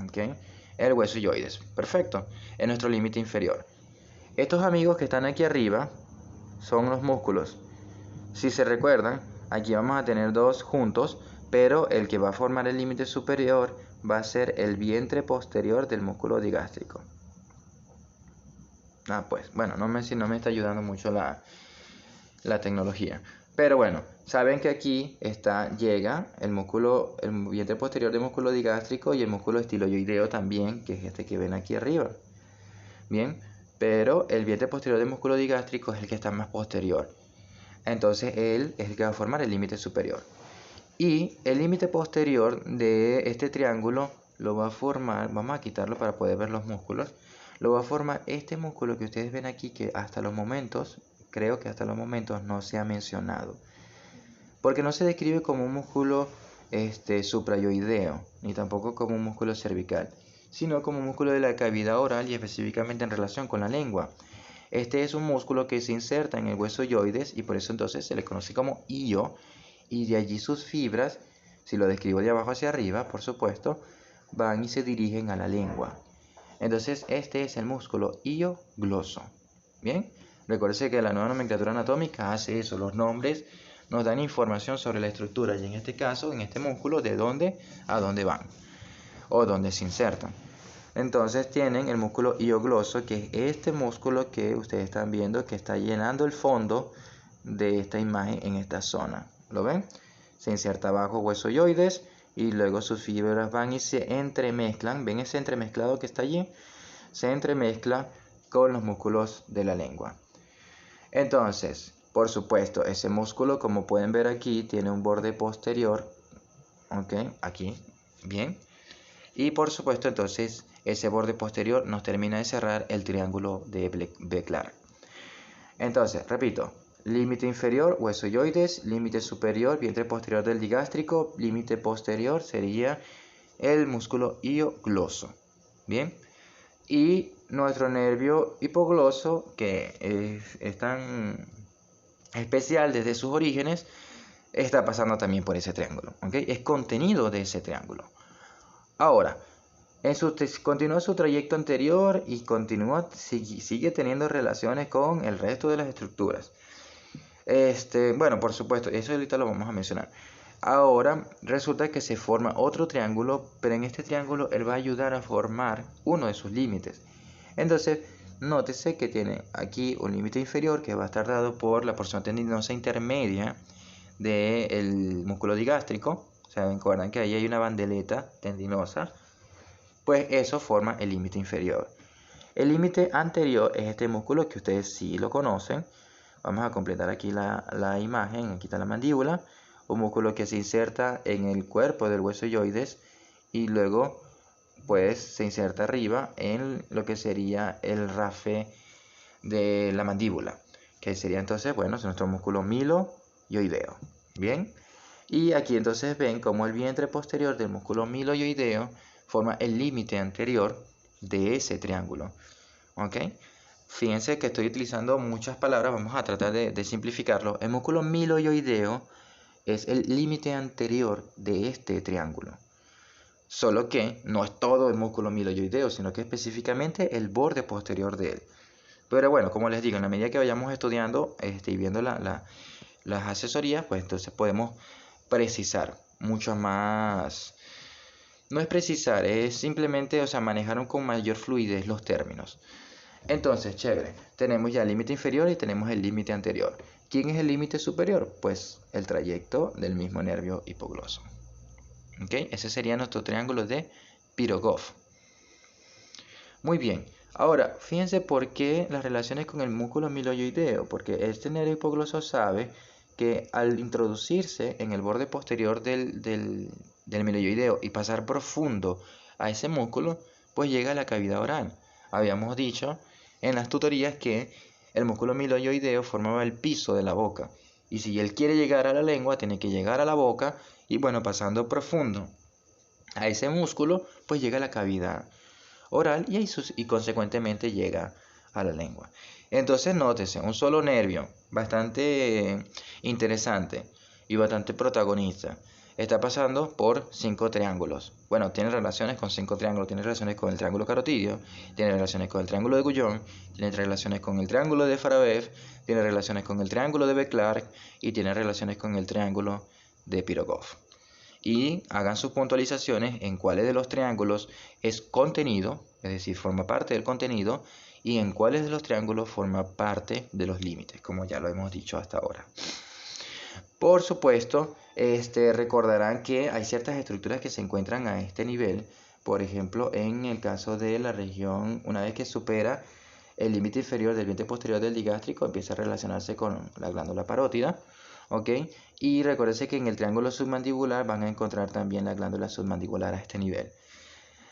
¿Okay? El hueso yoides. Perfecto. Es nuestro límite inferior. Estos amigos que están aquí arriba son los músculos. Si se recuerdan, aquí vamos a tener dos juntos, pero el que va a formar el límite superior va a ser el vientre posterior del músculo digástrico. Pues, bueno, no me está ayudando mucho la tecnología. Pero bueno, saben que aquí llega el vientre posterior del músculo digástrico y el músculo estiloideo también, que es este que ven aquí arriba. Bien, pero el vientre posterior del músculo digástrico es el que está más posterior. Entonces él es el que va a formar el límite superior. Y el límite posterior de este triángulo lo va a formar, vamos a quitarlo para poder ver los músculos, lo va a formar este músculo que ustedes ven aquí, que hasta los momentos, creo que hasta los momentos no se ha mencionado. Porque no se describe como un músculo suprayoideo, ni tampoco como un músculo cervical, sino como un músculo de la cavidad oral y específicamente en relación con la lengua. Este es un músculo que se inserta en el hueso yoides y por eso entonces se le conoce como illo, y de allí sus fibras, si lo describo de abajo hacia arriba, por supuesto, van y se dirigen a la lengua. Entonces este es el músculo illo gloso. Bien, recuerde que la nueva nomenclatura anatómica hace eso, los nombres nos dan información sobre la estructura y en este caso, en este músculo, de dónde a dónde van o dónde se insertan. Entonces tienen el músculo iogloso, que es este músculo que ustedes están viendo que está llenando el fondo de esta imagen en esta zona. ¿Lo ven? Se inserta abajo hueso yoides y luego sus fibras van y se entremezclan. ¿Ven ese entremezclado que está allí? Se entremezcla con los músculos de la lengua. Entonces, por supuesto, ese músculo, como pueden ver aquí, tiene un borde posterior. ¿Ok? Aquí. Bien. Y por supuesto, entonces, ese borde posterior nos termina de cerrar el triángulo de Becklar. Entonces, repito, límite inferior, hueso yoides, límite superior, vientre posterior del digástrico, límite posterior sería el músculo iogloso. Bien. Y nuestro nervio hipogloso, que es tan especial desde sus orígenes, está pasando también por ese triángulo. ¿Okay? Es contenido de ese triángulo. Ahora, continúa su trayecto anterior y sigue teniendo relaciones con el resto de las estructuras. Bueno, por supuesto, eso ahorita lo vamos a mencionar. Ahora resulta que se forma otro triángulo, pero en este triángulo él va a ayudar a formar uno de sus límites. Entonces, nótese que tiene aquí un límite inferior que va a estar dado por la porción tendinosa intermedia del músculo digástrico. O sea, recuerdan que ahí hay una bandeleta tendinosa. Pues eso forma el límite inferior. El límite anterior es este músculo que ustedes sí lo conocen. Vamos a completar aquí la imagen. Aquí está la mandíbula. Un músculo que se inserta en el cuerpo del hueso yoides y luego pues se inserta arriba en lo que sería el rafe de la mandíbula, que sería entonces, bueno, es nuestro músculo miloyoideo. Bien, y aquí entonces ven como el vientre posterior del músculo miloyoideo forma el límite anterior de ese triángulo. ¿Ok? Fíjense que estoy utilizando muchas palabras, vamos a tratar de simplificarlo. El músculo miloyoideo es el límite anterior de este triángulo. Solo que no es todo el músculo miloyoideo, sino que específicamente el borde posterior de él. Pero bueno, como les digo, en la medida que vayamos estudiando y viendo las asesorías, pues entonces podemos precisar mucho más. No es precisar, es simplemente, manejar con mayor fluidez los términos. Entonces, chévere, tenemos ya el límite inferior y tenemos el límite anterior. ¿Quién es el límite superior? Pues el trayecto del mismo nervio hipogloso. ¿Ok? Ese sería nuestro triángulo de Pirogov. Muy bien. Ahora, fíjense por qué las relaciones con el músculo miloyoideo. Porque este nervio hipogloso sabe que al introducirse en el borde posterior del miloyoideo y pasar profundo a ese músculo, pues llega a la cavidad oral. Habíamos dicho en las tutorías que el músculo miloyoideo formaba el piso de la boca. Y si él quiere llegar a la lengua, tiene que llegar a la boca y bueno, pasando profundo a ese músculo, pues llega a la cavidad oral y consecuentemente llega a la lengua. Entonces nótese, un solo nervio, bastante interesante y bastante protagonista. Está pasando por 5 triángulos. Bueno, tiene relaciones con 5 triángulos. Tiene relaciones con el triángulo carotidio, tiene relaciones con el triángulo de Guyon, tiene relaciones con el triángulo de Farabeuf, tiene relaciones con el triángulo de Beclark y tiene relaciones con el triángulo de Pirogov. Y hagan sus puntualizaciones en cuáles de los triángulos es contenido, es decir, forma parte del contenido, y en cuáles de los triángulos forma parte de los límites, como ya lo hemos dicho hasta ahora. Por supuesto, recordarán que hay ciertas estructuras que se encuentran a este nivel. Por ejemplo, en el caso de la región, una vez que supera el límite inferior del vientre posterior del digástrico, empieza a relacionarse con la glándula parótida. ¿Ok? Y recuérdense que en el triángulo submandibular van a encontrar también la glándula submandibular a este nivel.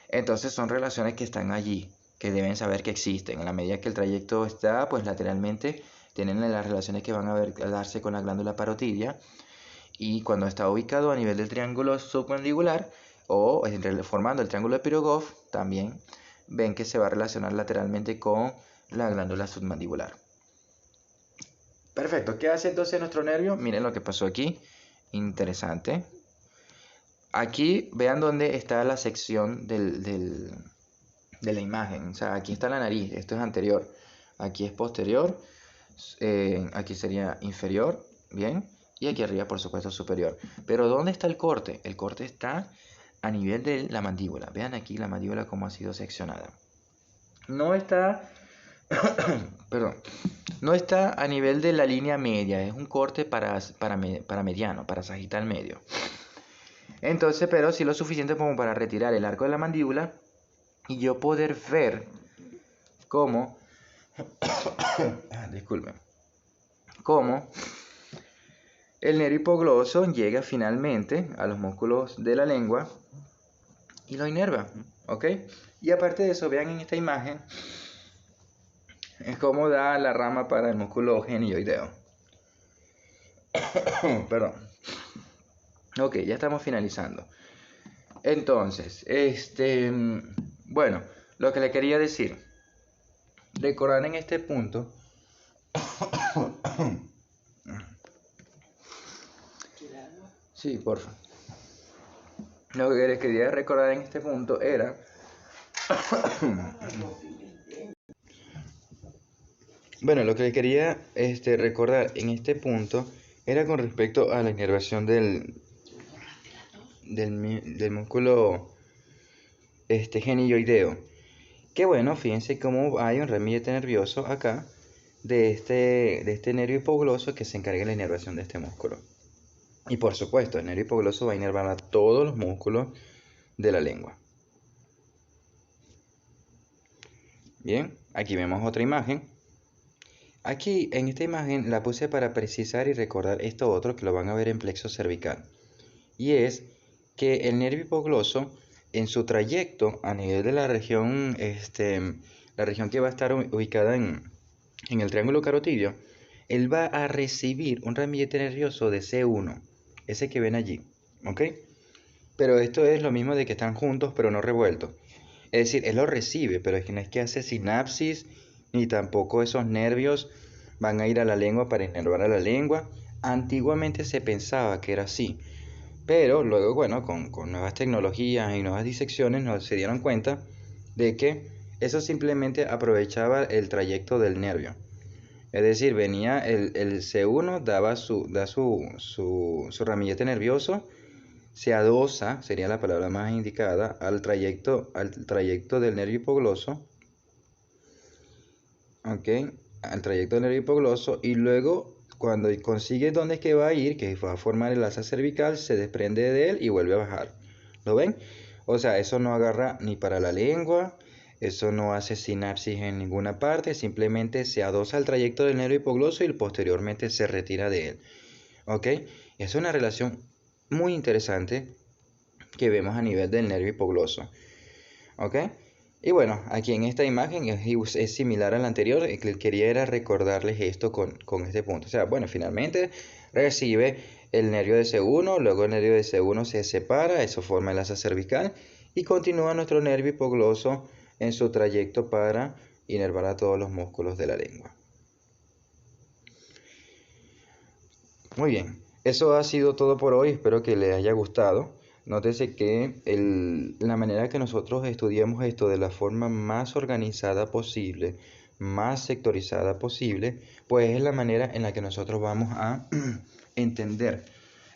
Entonces son relaciones que están allí, que deben saber que existen. En la medida que el trayecto está, pues lateralmente tienen las relaciones que van a darse con la glándula parotidia, y cuando está ubicado a nivel del triángulo submandibular o formando el triángulo de Pirogov, también ven que se va a relacionar lateralmente con la glándula submandibular. Perfecto, ¿qué hace entonces nuestro nervio? Miren lo que pasó aquí, interesante. Aquí vean dónde está la sección de la imagen. O sea, aquí está la nariz, esto es anterior, aquí es posterior, aquí sería inferior, bien, y aquí arriba por supuesto superior. Pero ¿dónde está el corte? El corte está a nivel de la mandíbula. Vean aquí la mandíbula cómo ha sido seccionada. No está, perdón, no está a nivel de la línea media, es un corte para mediano, para sagital medio. Entonces, pero sí lo suficiente como para retirar el arco de la mandíbula y yo poder ver cómo, disculpen, cómo el nervio hipogloso llega finalmente a los músculos de la lengua y lo inerva, ¿ok? Y aparte de eso, vean en esta imagen, es cómo da la rama para el músculo genioideo. Perdón. Ok, ya estamos finalizando. Entonces, bueno, lo que le quería decir, recordar en este punto, sí, por favor. Lo que les quería recordar en este punto era bueno, lo que les quería recordar en este punto era con respecto a la inervación del músculo genioideo. Que bueno, fíjense cómo hay un ramillete nervioso acá de este nervio hipogloso que se encarga de la inervación de este músculo. Y por supuesto, el nervio hipogloso va a inervar a todos los músculos de la lengua. Bien, aquí vemos otra imagen. Aquí en esta imagen la puse para precisar y recordar esto otro que lo van a ver en plexo cervical. Y es que el nervio hipogloso en su trayecto a nivel de la región que va a estar ubicada en el triángulo carotidio, él va a recibir un ramillete nervioso de C1, ese que ven allí, ¿ok? Pero esto es lo mismo de que están juntos pero no revueltos. Es decir, él lo recibe, pero es que no es que hace sinapsis, ni tampoco esos nervios van a ir a la lengua para inervar a la lengua. Antiguamente se pensaba que era así, pero luego, bueno, con nuevas tecnologías y nuevas disecciones se dieron cuenta de que eso simplemente aprovechaba el trayecto del nervio. Es decir, venía el C1, da su ramillete nervioso, se adosa, sería la palabra más indicada, al trayecto del nervio hipogloso, ¿ok? Al trayecto del nervio hipogloso, y luego cuando consigue dónde es que va a ir, que va a formar el asa cervical, se desprende de él y vuelve a bajar. ¿Lo ven? O sea, eso no agarra ni para la lengua, eso no hace sinapsis en ninguna parte, simplemente se adosa al trayecto del nervio hipogloso y posteriormente se retira de él. ¿Ok? Es una relación muy interesante que vemos a nivel del nervio hipogloso. ¿Ok? Y bueno, aquí en esta imagen es similar a la anterior. Lo que quería era recordarles esto con este punto. O sea, bueno, finalmente recibe el nervio de C1, luego el nervio de C1 se separa, eso forma el asa cervical y continúa nuestro nervio hipogloso en su trayecto para inervará todos los músculos de la lengua. Muy bien, eso ha sido todo por hoy, espero que les haya gustado. Nótese que la manera que nosotros estudiamos esto de la forma más organizada posible, más sectorizada posible, pues es la manera en la que nosotros vamos a entender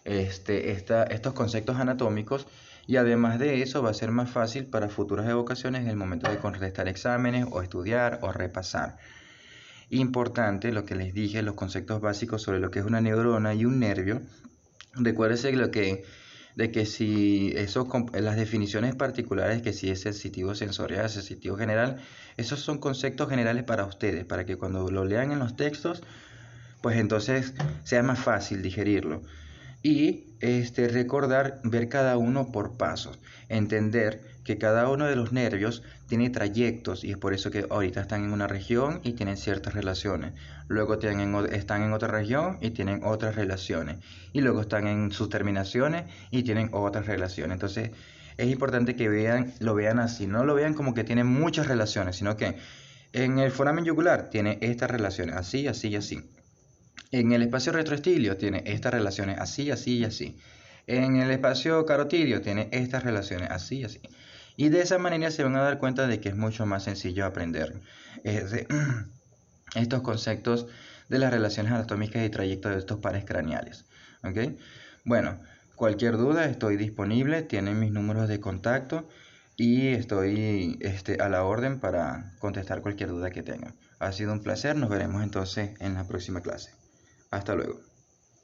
estos conceptos anatómicos, y además de eso va a ser más fácil para futuras evocaciones en el momento de contestar exámenes o estudiar o repasar. Importante lo que les dije, los conceptos básicos sobre lo que es una neurona y un nervio. Recuérdense de que si las definiciones particulares, que si es sensitivo sensorial, sensitivo general, esos son conceptos generales para ustedes, para que cuando lo lean en los textos, pues entonces sea más fácil digerirlo. Y recordar, ver cada uno por pasos, entender que cada uno de los nervios tiene trayectos, y es por eso que ahorita están en una región y tienen ciertas relaciones, luego están en otra región y tienen otras relaciones, y luego están en sus terminaciones y tienen otras relaciones. Entonces es importante que lo vean así, no lo vean como que tienen muchas relaciones, sino que en el foramen yugular tiene estas relaciones, así, así y así. En el espacio retroestilio tiene estas relaciones así, así y así. En el espacio carotidio tiene estas relaciones así y así. Y de esa manera se van a dar cuenta de que es mucho más sencillo aprender estos conceptos de las relaciones anatómicas y trayectos de estos pares craneales. ¿Okay? Bueno, cualquier duda estoy disponible, tienen mis números de contacto y estoy a la orden para contestar cualquier duda que tengan. Ha sido un placer, nos veremos entonces en la próxima clase. Hasta luego.